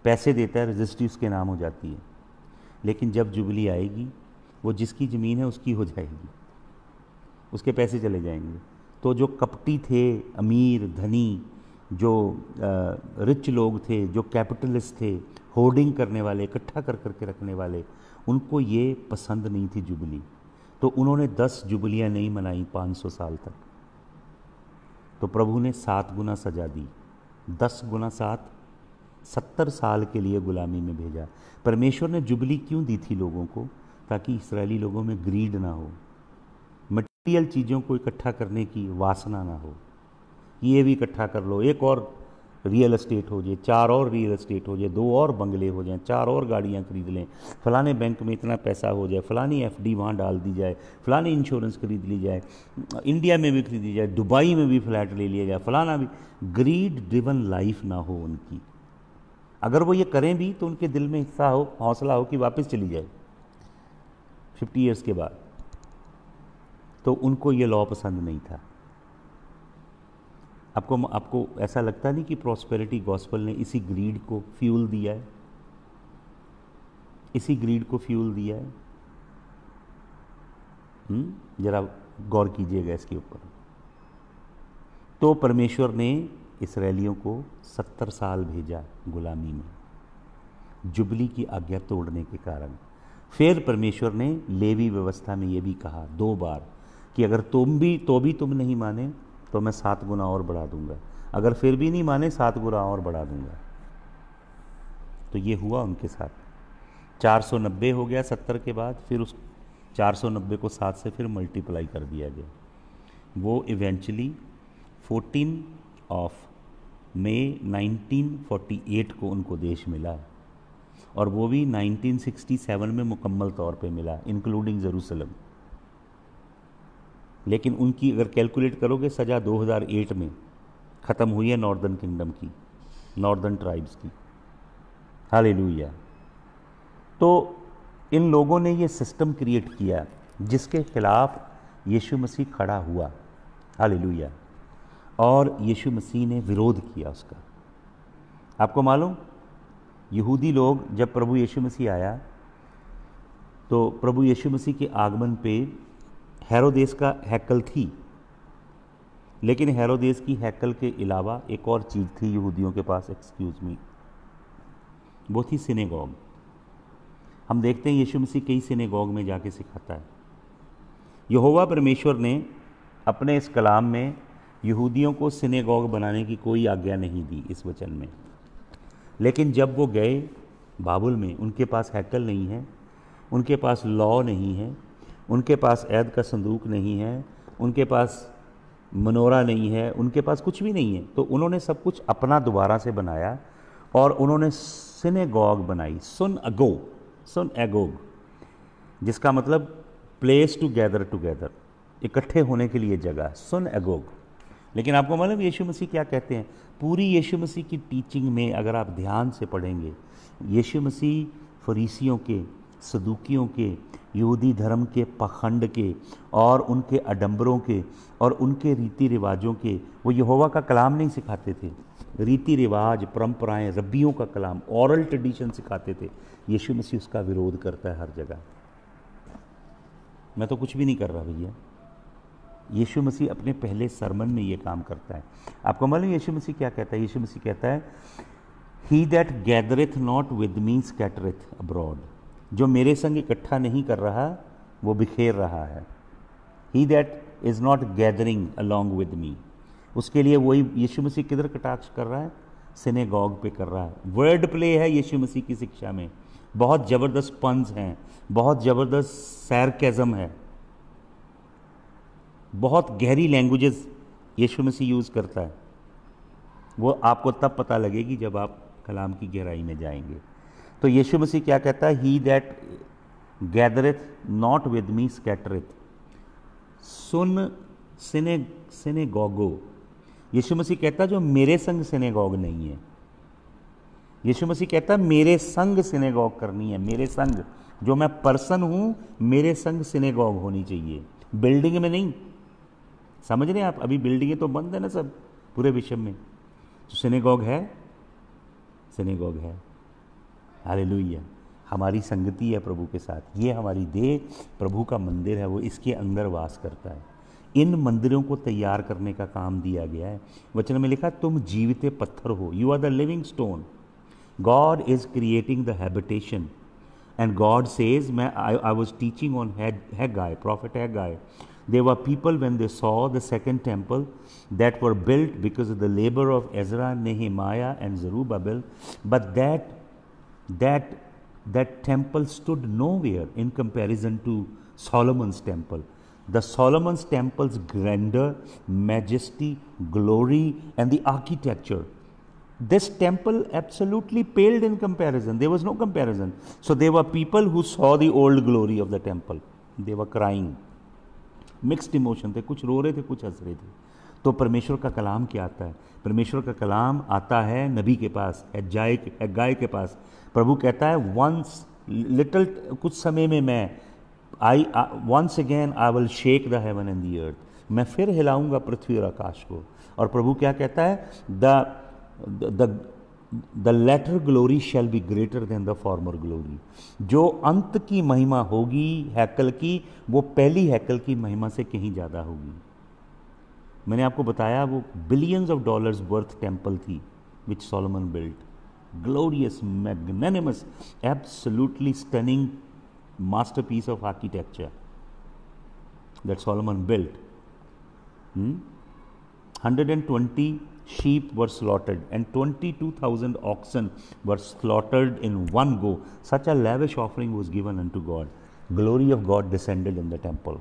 पैसे देता है, रजिस्ट्री उसके नाम हो जाती है। लेकिन जब जुबली आएगी वो जिसकी ज़मीन है उसकी हो जाएगी, उसके पैसे चले जाएंगे। तो जो कपटी थे, अमीर धनी, जो रिच लोग थे, जो कैपिटलिस्ट थे, होर्डिंग करने वाले, इकट्ठा कर करके रखने वाले, उनको ये पसंद नहीं थी जुबली। तो उन्होंने 10 जुबलियाँ नहीं मनाई 500 साल तक। तो प्रभु ने 7 गुना सजा दी, 10 गुना 7, 70 साल के लिए गुलामी में भेजा। परमेश्वर ने जुबली क्यों दी थी लोगों को? ताकि इसराइली लोगों में ग्रीड ना हो, मटेरियल चीज़ों को इकट्ठा करने की वासना ना हो। ये भी इकट्ठा कर लो, एक और रियल एस्टेट हो जाए, 4 और रियल एस्टेट हो जाए, 2 और बंगले हो जाएं, 4 और गाड़ियाँ खरीद लें, फलाने बैंक में इतना पैसा हो जाए, फलानी एफडी वहाँ डाल दी जाए, फलानी इंश्योरेंस खरीद ली जाए, इंडिया में भी खरीदी जाए, दुबई में भी फ्लैट ले लिया जाए, फलाना भी। ग्रीड ड्रिवन लाइफ ना हो उनकी। अगर वो ये करें भी तो उनके दिल में हिस्सा हो, हौसला हो कि वापस चली जाए 50 ईयर्स के बाद। तो उनको ये लॉ पसंद नहीं था। आपको ऐसा लगता नहीं कि प्रॉस्पेरिटी गॉस्पेल ने इसी ग्रीड को फ्यूल दिया है? इसी ग्रीड को फ्यूल दिया है। जरा गौर कीजिएगा इसके ऊपर। तो परमेश्वर ने इसराइलियों को 70 साल भेजा गुलामी में, जुबली की आज्ञा तोड़ने के कारण। फिर परमेश्वर ने लेवी व्यवस्था में ये भी कहा 2 बार कि अगर तुम नहीं माने तो मैं 7 गुना और बढ़ा दूंगा, अगर फिर भी नहीं माने 7 गुना और बढ़ा दूंगा। तो ये हुआ उनके साथ। 490 हो गया 70 के बाद, फिर उस 490 को 7 से फिर मल्टीप्लाई कर दिया गया। वो इवेंचुअली 14 मई 1948 को उनको देश मिला, और वो भी 1967 में मुकम्मल तौर पे मिला, इंक्लूडिंग जेरूसलम। लेकिन उनकी अगर कैलकुलेट करोगे सज़ा 2008 में ख़त्म हुई है नॉर्दर्न किंगडम की, नॉर्दर्न ट्राइब्स की। हालेलुया। तो इन लोगों ने ये सिस्टम क्रिएट किया जिसके खिलाफ यीशु मसीह खड़ा हुआ। हालेलुया। और यीशु मसीह ने विरोध किया उसका। आपको मालूम, यहूदी लोग जब प्रभु यीशु मसीह आया तो प्रभु यीशु मसीह के आगमन पे हेरोदेस का हैकल थी, लेकिन हेरोदेस की हैकल के अलावा एक और चीज़ थी यहूदियों के पास, एक्सक्यूज़ मी, वो थी सिनेगॉग। हम देखते हैं यीशु मसीह कई सिनेगॉग में जाके सिखाता है। यहोवा परमेश्वर ने अपने इस कलाम में यहूदियों को सिनेगॉग बनाने की कोई आज्ञा नहीं दी इस वचन में। लेकिन जब वो गए बाबुल में, उनके पास हैकल नहीं है, उनके पास लॉ नहीं है, उनके पास ऐद का संदूक नहीं है, उनके पास मनोरा नहीं है, उनके पास कुछ भी नहीं है। तो उन्होंने सब कुछ अपना दोबारा से बनाया और उन्होंने सिनेगॉग बनाई, सुन एगोग, जिसका मतलब प्लेस टू गैदर टुगेदर, इकट्ठे होने के लिए जगह, सुन एगोग। लेकिन आपको मालूम यीशु मसीह क्या कहते हैं? पूरी यीशु मसीह की टीचिंग में अगर आप ध्यान से पढ़ेंगे, यीशु मसीह फरीसियों के, सदूकियों के, यहूदी धर्म के पखंड के और उनके अडंबरों के और उनके रीति रिवाजों के, वो यहोवा का कलाम नहीं सिखाते थे। रीति रिवाज, परंपराएं, रब्बियों का कलाम, ओरल ट्रेडिशन सिखाते थे। यीशु मसीह उसका विरोध करता है हर जगह। मैं तो कुछ भी नहीं कर रहा भैया, यीशु मसीह अपने पहले सरमन में ये काम करता है। आपको मालूम यीशु मसीह क्या कहता है? यीशु मसीह कहता है, he that gathereth not with me scattereth abroad. जो मेरे संग इकट्ठा नहीं कर रहा वो बिखेर रहा है। He that is not gathering along with me, उसके लिए वही यीशु मसीह किधर कटाक्ष कर रहा है? सिनेगॉग पे कर रहा है। वर्ड प्ले है यीशु मसीह की शिक्षा में, बहुत ज़बरदस्त पंज हैं, बहुत ज़बरदस्त सैरकेज़म है, बहुत गहरी लैंग्वेजेस यीशु मसीह यूज़ करता है। वो आपको तब पता लगेगी जब आप कलाम की गहराई में जाएंगे। तो यीशु मसीह क्या कहता है? He that gathereth not with me स्कैटरeth। सुन सिनेगोगो। यीशु मसीह कहता है जो मेरे संग सिनेगॉग नहीं है। यीशु मसीह कहता है मेरे संग सिनेगॉग करनी है, मेरे संग, जो मैं पर्सन हूं मेरे संग सिनेगॉग होनी चाहिए, बिल्डिंग में नहीं। समझ रहे हैं आप? अभी बिल्डिंगें तो बंद है ना सब पूरे विश्व में, तो सिनेगॉग है, सिनेगॉग है। हालेलुया। हमारी संगति है प्रभु के साथ, ये हमारी देह प्रभु का मंदिर है, वो इसके अंदर वास करता है। इन मंदिरों को तैयार करने का काम दिया गया है। वचन में लिखा तुम जीवित पत्थर हो, you are the living stone. God is creating the habitation and God says, I was teaching on Haggai, prophet Haggai. There were people when they saw the second temple that were built because of the labor of Ezra, Nehemiah and Zerubbabel, but that temple stood nowhere in comparison to Solomon's temple. The Solomon's temple's grandeur, majesty, glory and the architecture, this temple absolutely paled in comparison. There was no comparison. So there were people who saw the old glory of the temple. They were crying. Mixed emotion थे, कुछ रो रहे थे, कुछ हंस रहे थे। तो परमेश्वर का कलाम क्या आता है? परमेश्वर का कलाम आता है नबी के पास, हग्गाई के पास। प्रभु कहता है वंस लिटिल, कुछ समय में मैं once again I will shake the heaven and the earth, मैं फिर हिलाऊंगा पृथ्वी और आकाश को। और प्रभु क्या कहता है? The latter glory shall be greater than the former glory. जो अंत की महिमा होगी हैकल की, वो पहली हैकल की महिमा से कहीं ज़्यादा होगी। मैंने आपको बताया वो billions of dollars worth temple थी which Solomon built, glorious, magnanimous, absolutely stunning masterpiece of architecture that Solomon built. 120 sheep were slaughtered and 22,000 oxen were slaughtered in one go. Such a lavish offering was given unto God. Glory of God descended in the temple.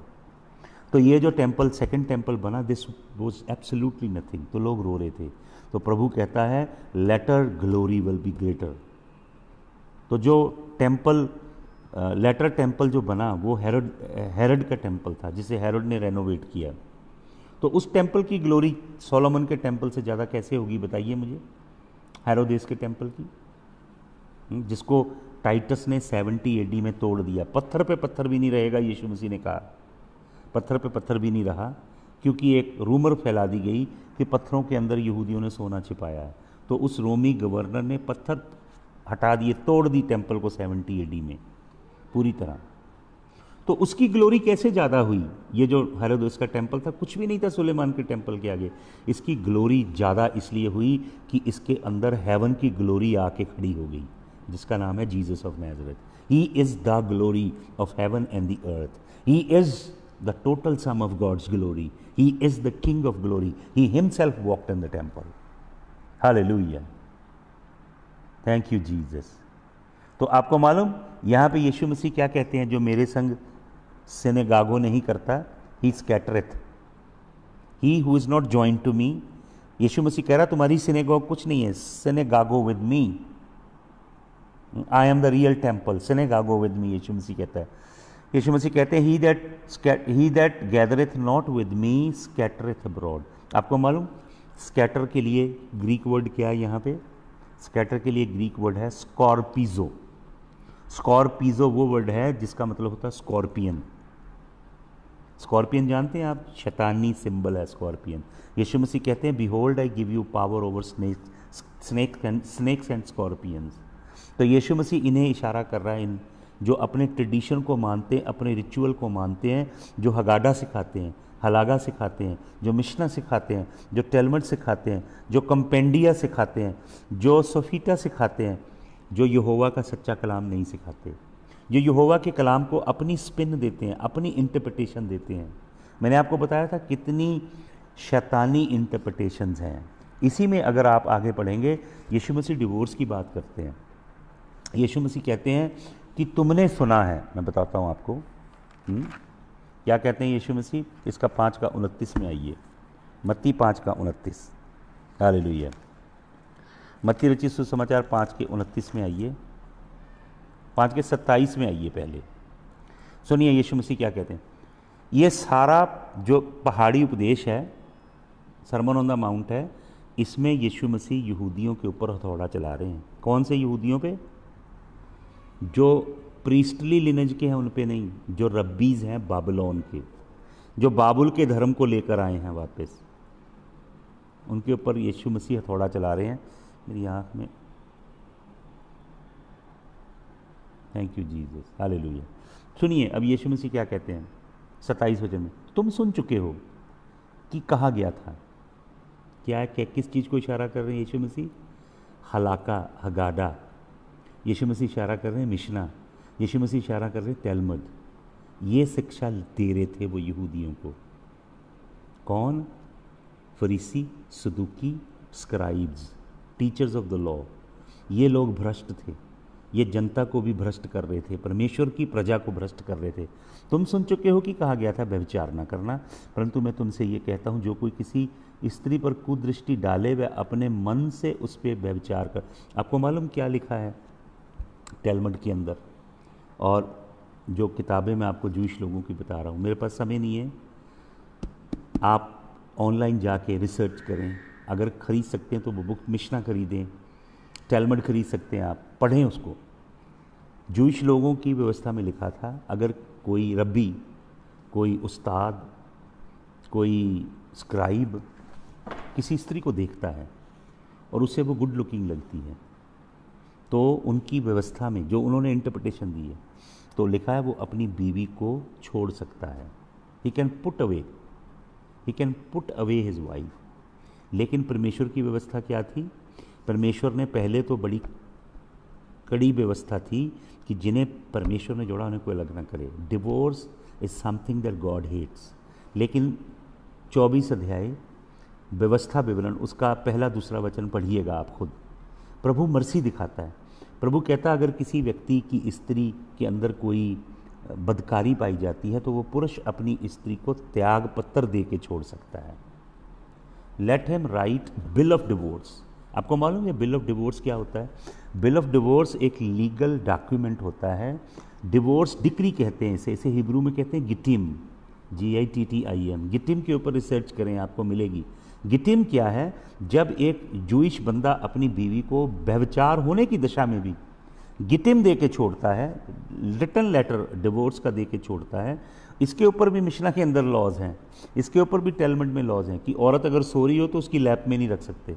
तो ये जो टेम्पल, सेकंड टेम्पल बना, दिस वाज एब्सोल्युटली नथिंग। तो लोग रो रहे थे। तो प्रभु कहता है latter glory will be greater. तो जो टेम्पल, लेटर टेम्पल जो बना वो हेरोड का टेम्पल था, जिसे हेरोड ने रेनोवेट किया। तो उस टेम्पल की ग्लोरी सोलोमन के टेम्पल से ज़्यादा कैसे होगी बताइए मुझे? हेरोदेस के टेम्पल की, जिसको टाइटस ने 70 AD में तोड़ दिया। पत्थर पे पत्थर भी नहीं रहेगा, यीशु मसीह ने कहा पत्थर पे पत्थर भी नहीं रहा, क्योंकि एक रूमर फैला दी गई कि पत्थरों के अंदर यहूदियों ने सोना छिपाया है। तो उस रोमी गवर्नर ने पत्थर हटा दिए, तोड़ दी टेम्पल को 70 AD में पूरी तरह। तो उसकी ग्लोरी कैसे ज़्यादा हुई? ये जो हेरोदेस का टेम्पल था कुछ भी नहीं था सुलेमान के टेम्पल के आगे। इसकी ग्लोरी ज़्यादा इसलिए हुई कि इसके अंदर हेवन की ग्लोरी आके खड़ी हो गई, जिसका नाम है Jesus of Nazareth. He is the glory of heaven and the earth. He is the total sum of God's glory. He is the king of glory. He himself walked in the temple. Hallelujah, thank you Jesus. तो आपको मालूम यहाँ पे यीशु मसीह क्या कहते हैं? जो मेरे संग सिनेगागो नहीं करता, he scattereth, he who is not joined to me. Yeshu Masih कह रहा तुम्हारी सिनेगॉग कुछ नहीं है, synago with me, I am the real temple, synago with me. Yeshu Masih कहता है, यीशु मसीह कहते हैं he that gathereth not with me scattereth abroad. आपको मालूम स्कैटर के लिए ग्रीक वर्ड क्या है? यहाँ पे स्कैटर के लिए ग्रीक वर्ड है स्कॉर्पिजो। स्कॉर्पिजो वो वर्ड है जिसका मतलब होता है स्कॉर्पियन। स्कॉर्पियन जानते हैं आप? शैतानी सिंबल है स्कॉर्पियन। यीशु मसीह कहते हैं behold I give you power over snakes and scorpions. तो यीशु मसीह इन्हें इशारा कर रहा है, इन जो अपने ट्रेडिशन को मानते हैं, अपने रिचुअल को मानते हैं, जो हगाडा सिखाते हैं। हलागा सिखाते हैं, जो मिशना सिखाते हैं, जो टेलमड सिखाते हैं, जो कंपेंडिया सिखाते हैं, जो सोफीटा सिखाते हैं, जो यहोवा का सच्चा कलाम नहीं सिखाते, जो यहोवा के कलाम को अपनी स्पिन देते हैं, अपनी इंटरप्रिटेशन देते हैं। मैंने आपको बताया था कितनी शैतानी इंटरप्रिटेशंस हैं। इसी में अगर आप आगे पढ़ेंगे, यीशु मसीह डिवोर्स की बात करते हैं। यीशु मसीह कहते हैं कि तुमने सुना है, मैं बताता हूँ आपको क्या कहते हैं यीशु मसीह। इसका 5:29 में आइए, मत्ती 5:29। हालेलुया। मत्ती रचित सुसमाचार 5:29 में आइए, 5:27 में आइए। पहले सुनिए यीशु मसीह क्या कहते हैं। ये सारा जो पहाड़ी उपदेश है, सरमन ऑन द माउंट है, इसमें यीशु मसीह यहूदियों के ऊपर हथौड़ा चला रहे हैं। कौन से यहूदियों पे? जो प्रीस्टली लिनेज के हैं उन पे नहीं, जो रब्बीज हैं बाबिलोन के, जो बाबुल के धर्म को लेकर आए हैं वापस, उनके ऊपर यीशु मसीह हथौड़ा चला रहे हैं। मेरी आँख में, थैंक यू जीसस, हालेलुया। सुनिए अब यीशु मसीह क्या कहते हैं 27 वचन में। तुम सुन चुके हो कि कहा गया था। क्या है, किस चीज़ को इशारा कर रहे हैं यीशु मसीह? हलाका, हगाडा। यीशु मसीह इशारा कर रहे हैं मिशना। यीशु मसीह इशारा कर रहे हैं तेलमुद। ये शिक्षा दे रहे थे वो यहूदियों को। कौन? फरीसी, सदूकी, scribes, teachers of the law. ये लोग भ्रष्ट थे, ये जनता को भी भ्रष्ट कर रहे थे, परमेश्वर की प्रजा को भ्रष्ट कर रहे थे। तुम सुन चुके हो कि कहा गया था व्यभिचार न करना, परंतु मैं तुमसे ये कहता हूँ जो कोई किसी स्त्री पर कुदृष्टि डाले वह अपने मन से उस पर व्यभिचार कर। आपको मालूम क्या लिखा है टेलमड के अंदर? और जो किताबें मैं आपको जूश लोगों की बता रहा हूँ, मेरे पास समय नहीं है, आप ऑनलाइन जाके रिसर्च करें। अगर ख़रीद सकते हैं तो वो बुक मिशना खरीदें, टेलमड खरीद सकते हैं, आप पढ़ें उसको। जूश लोगों की व्यवस्था में लिखा था अगर कोई रब्बी, कोई उस्ताद, कोई स्क्राइब किसी स्त्री को देखता है और उससे वो गुड लुकिंग लगती है, तो उनकी व्यवस्था में जो उन्होंने इंटरप्रिटेशन दी है तो लिखा है वो अपनी बीवी को छोड़ सकता है। He can put away his wife. लेकिन परमेश्वर की व्यवस्था क्या थी? परमेश्वर ने पहले तो बड़ी कड़ी व्यवस्था थी कि जिन्हें परमेश्वर ने जोड़ा उन्हें कोई अलग ना करे। Divorce is something that God hates. लेकिन 24 अध्याय व्यवस्था विवरण, उसका पहला दूसरा वचन पढ़िएगा आप खुद। प्रभु मर्सी दिखाता है। प्रभु कहता है अगर किसी व्यक्ति की स्त्री के अंदर कोई बदकारी पाई जाती है तो वो पुरुष अपनी स्त्री को त्याग पत्र दे के छोड़ सकता है। Let him right bill of divorce. आपको मालूम है बिल ऑफ डिवोर्स क्या होता है? बिल ऑफ डिवोर्स एक लीगल डॉक्यूमेंट होता है। डिवोर्स डिक्री कहते हैं इसे हिब्रू में कहते हैं गिटिम, GITTIM। गिटिम के ऊपर रिसर्च करें, आपको मिलेगी। गिटिम क्या है? जब एक जूइश बंदा अपनी बीवी को व्यभिचार होने की दशा में भी गिटिम दे के छोड़ता है, रिटन लेटर डिवोर्स का दे के छोड़ता है। इसके ऊपर भी मिशना के अंदर लॉज हैं, इसके ऊपर भी टेलमड में लॉज हैं कि औरत अगर सो रही हो तो उसकी लैप में नहीं रख सकते।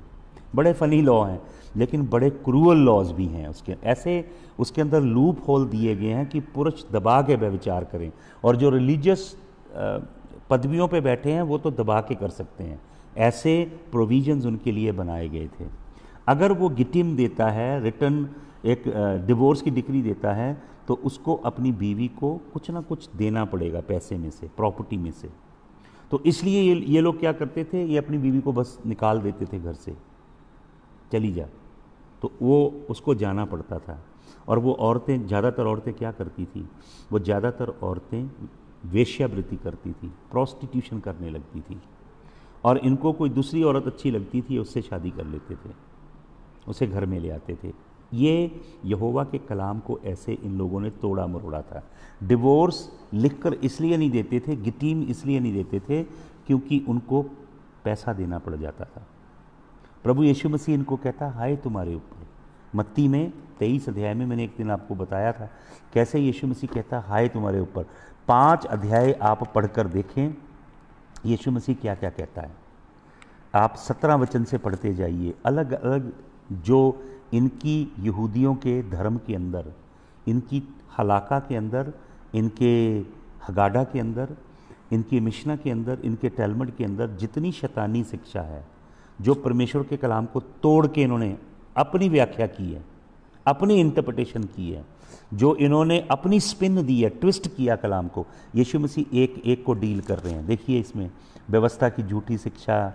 बड़े फनी लॉ हैं, लेकिन बड़े क्रूअल लॉज भी हैं उसके। ऐसे उसके अंदर लूप होल दिए गए हैं कि पुरुष दबा के व्यभिचार करें, और जो रिलीजियस पदवियों पे बैठे हैं वो तो दबा के कर सकते हैं। ऐसे प्रोविजंस उनके लिए बनाए गए थे। अगर वो गिटिम देता है, रिटर्न एक डिवोर्स की डिक्री देता है, तो उसको अपनी बीवी को कुछ ना कुछ देना पड़ेगा, पैसे में से, प्रॉपर्टी में से। तो इसलिए ये लोग क्या करते थे, ये अपनी बीवी को बस निकाल देते थे घर से, चली जा, तो वो उसको जाना पड़ता था। और वो औरतें, ज़्यादातर औरतें क्या करती थी? वो ज़्यादातर औरतें वेश्यावृत्ति करती थी, प्रोस्टिट्यूशन करने लगती थी, और इनको कोई दूसरी औरत अच्छी लगती थी, उससे शादी कर लेते थे, उसे घर में ले आते थे। ये यहोवा के कलाम को ऐसे इन लोगों ने तोड़ा मरोड़ा था। डिवोर्स लिखकर इसलिए नहीं देते थे, गिटीम इसलिए नहीं देते थे क्योंकि उनको पैसा देना पड़ जाता था। प्रभु यीशु मसीह इनको कहता, हाय तुम्हारे ऊपर। मत्ती में 23 अध्याय में मैंने एक दिन आपको बताया था कैसे यीशु मसीह कहता, हाय तुम्हारे ऊपर। 5 अध्याय आप पढ़कर देखें यीशु मसीह क्या क्या कहता है। आप 17 वचन से पढ़ते जाइए। अलग अलग जो इनकी यहूदियों के धर्म के अंदर, इनकी हलाका के अंदर, इनके हगाडा के अंदर, इनकी मिशना के अंदर, इनके टैलमड के अंदर जितनी शैतानी शिक्षा है, जो परमेश्वर के कलाम को तोड़ के इन्होंने अपनी व्याख्या की है, अपनी इंटरप्रिटेशन की है, जो इन्होंने अपनी स्पिन दी है, ट्विस्ट किया कलाम को, यीशु मसीह एक एक को डील कर रहे हैं। देखिए इसमें व्यवस्था की झूठी शिक्षा,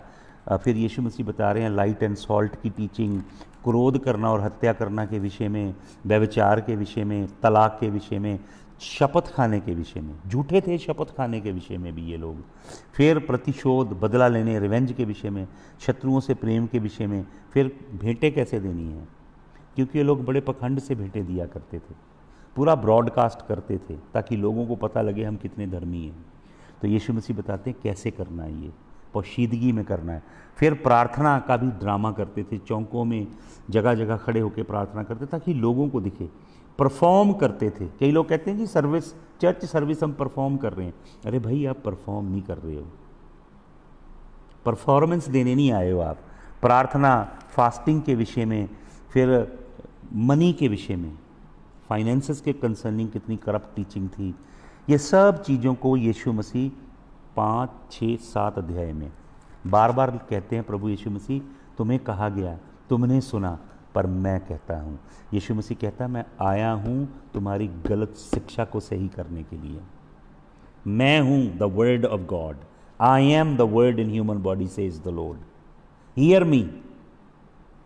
फिर यीशु मसीह बता रहे हैं लाइट एंड सॉल्ट की टीचिंग, क्रोध करना और हत्या करना के विषय में, व्यभिचार के विषय में, तलाक के विषय में, शपथ खाने के विषय में, झूठे थे शपथ खाने के विषय में भी ये लोग, फिर प्रतिशोध, बदला लेने, रिवेंज के विषय में, शत्रुओं से प्रेम के विषय में, फिर भेंटें कैसे देनी है, क्योंकि ये लोग बड़े पखंड से भेंटें दिया करते थे, पूरा ब्रॉडकास्ट करते थे ताकि लोगों को पता लगे हम कितने धर्मी हैं। तो यीशु मसीह बताते हैं कैसे करना है, ये पोशीदगी में करना है। फिर प्रार्थना का भी ड्रामा करते थे, चौकों में जगह जगह खड़े होकर प्रार्थना करते ताकि लोगों को दिखे, परफॉर्म करते थे। कई लोग कहते हैं जी सर्विस, चर्च सर्विस हम परफॉर्म कर रहे हैं। अरे भाई आप परफॉर्म नहीं कर रहे हो, परफॉर्मेंस देने नहीं आए हो आप। प्रार्थना, फास्टिंग के विषय में, फिर मनी के विषय में, फाइनेंसेस के कंसर्निंग कितनी करप्ट टीचिंग थी, ये सब चीज़ों को यीशु मसीह 5, 6, 7 अध्याय में बार बार कहते हैं। प्रभु यीशु मसीह, तुम्हें कहा गया, तुमने सुना, पर मैं कहता हूँ। यीशु मसीह कहता है मैं आया हूँ तुम्हारी गलत शिक्षा को सही करने के लिए। मैं हूँ the word of God, I am the word in human body says the Lord, hear me.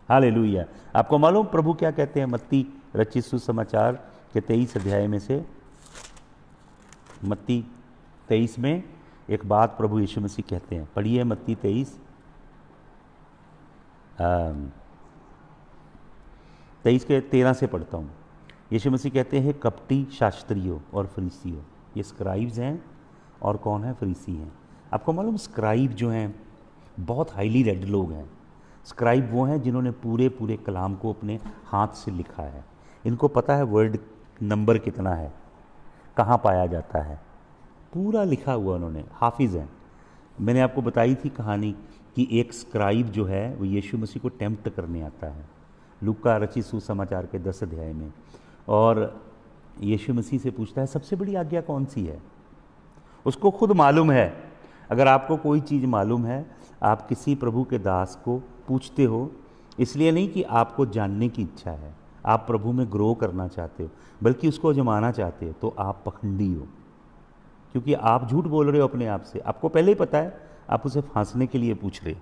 Hallelujah. आपको मालूम प्रभु क्या कहते हैं? मत्ती रचित सुसमाचार के 23 अध्याय में से, मत्ती 23 में एक बात प्रभु यीशु मसीह कहते हैं। पढ़िए मत्ती 23 के 13 से पढ़ता हूँ। यीशु मसीह कहते हैं कपटी शास्त्रियों और फरीसियों, ये स्क्राइब्स हैं और कौन है? फरीसी हैं। आपको मालूम स्क्राइब जो हैं बहुत हाईली रेड लोग हैं। स्क्राइब वो हैं जिन्होंने पूरे पूरे कलाम को अपने हाथ से लिखा है। इनको पता है वर्ड नंबर कितना है, कहाँ पाया जाता है, पूरा लिखा हुआ उन्होंने, हाफिज़ हैं। मैंने आपको बताई थी कहानी कि एक स्क्राइब जो है वो यीशु मसीह को टेम्प्ट करने आता है लूका रचित सुसमाचार के 10 अध्याय में, और यीशु मसीह से पूछता है सबसे बड़ी आज्ञा कौन सी है। उसको खुद मालूम है। अगर आपको कोई चीज़ मालूम है, आप किसी प्रभु के दास को पूछते हो, इसलिए नहीं कि आपको जानने की इच्छा है, आप प्रभु में ग्रो करना चाहते हो, बल्कि उसको जमाना चाहते हो, तो आप पखंडी हो, क्योंकि आप झूठ बोल रहे हो अपने आप से। आपको पहले ही पता है, आप उसे फांसने के लिए पूछ रहे हो।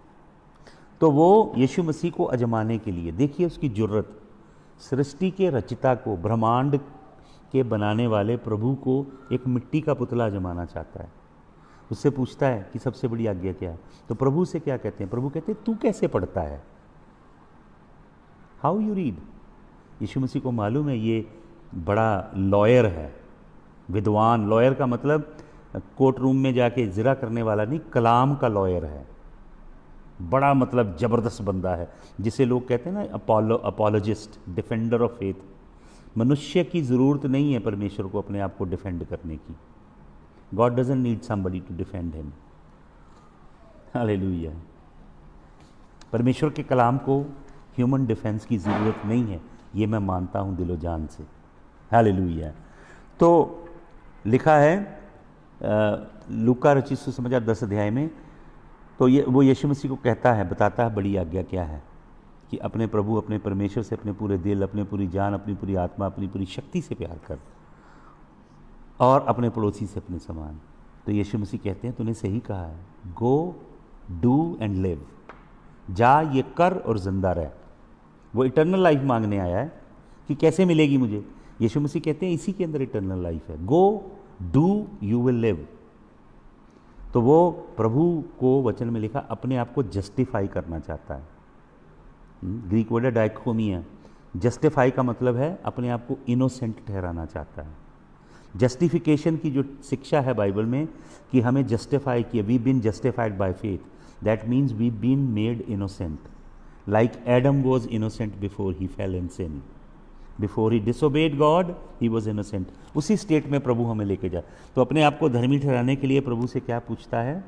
तो वो यीशु मसीह को अजमाने के लिए, देखिए उसकी जुर्रत, सृष्टि के रचिता को, ब्रह्मांड के बनाने वाले प्रभु को एक मिट्टी का पुतला जमाना चाहता है। उससे पूछता है कि सबसे बड़ी आज्ञा क्या है। तो प्रभु से क्या कहते हैं? प्रभु कहते हैं तू कैसे पढ़ता है, हाउ यू रीड। यीशु मसीह को मालूम है ये बड़ा लॉयर है, विद्वान। लॉयर का मतलब कोर्ट रूम में जाके जिरा करने वाला नहीं, कलाम का लॉयर है। बड़ा मतलब जबरदस्त बंदा है, जिसे लोग कहते हैं ना अपोलोजिस्ट, डिफेंडर ऑफ फेथ। मनुष्य की ज़रूरत नहीं है परमेश्वर को अपने आप को डिफेंड करने की। God doesn't need somebody to defend him. Hallelujah. परमेश्वर के कलाम को ह्यूमन डिफेंस की ज़रूरत नहीं है, ये मैं मानता हूँ दिलो जान से। हालेलुया। तो लिखा है लूका रचित सुसमाचार 10 अध्याय में, तो ये वो यीशु मसीह को कहता है, बताता है बड़ी आज्ञा क्या है, कि अपने प्रभु, अपने परमेश्वर से अपने पूरे दिल, अपनी पूरी जान, अपनी पूरी आत्मा, अपनी पूरी शक्ति से प्यार कर, और अपने पड़ोसी से अपने समान। तो यीशु मसीह कहते हैं तूने सही कहा है, गो डू एंड लिव, जा ये कर और जिंदा रह। वो इटर्नल लाइफ मांगने आया है कि कैसे मिलेगी मुझे। यीशु मसीह कहते हैं इसी के अंदर इटर्नल लाइफ है, go do you will live. तो वो प्रभु को वचन में लिखा अपने आप को जस्टिफाई करना चाहता है। ग्रीक वर्ड है डाइकोमिया। जस्टिफाई का मतलब है अपने आप को इनोसेंट ठहराना चाहता है। जस्टिफिकेशन की जो शिक्षा है बाइबल में कि हमें जस्टिफाई किया, we been justified by faith, that means we been made innocent, like Adam was innocent before he fell in sin, before he disobeyed God he was innocent. उसी स्टेट में प्रभु हमें लेके जाए। तो अपने आप को धर्मी ठहराने के लिए प्रभु से क्या पूछता है?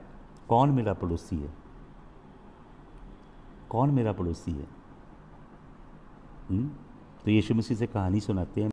कौन मेरा पड़ोसी है, कौन मेरा पड़ोसी है। तो यीशु मसीह से कहानी सुनाते हैं।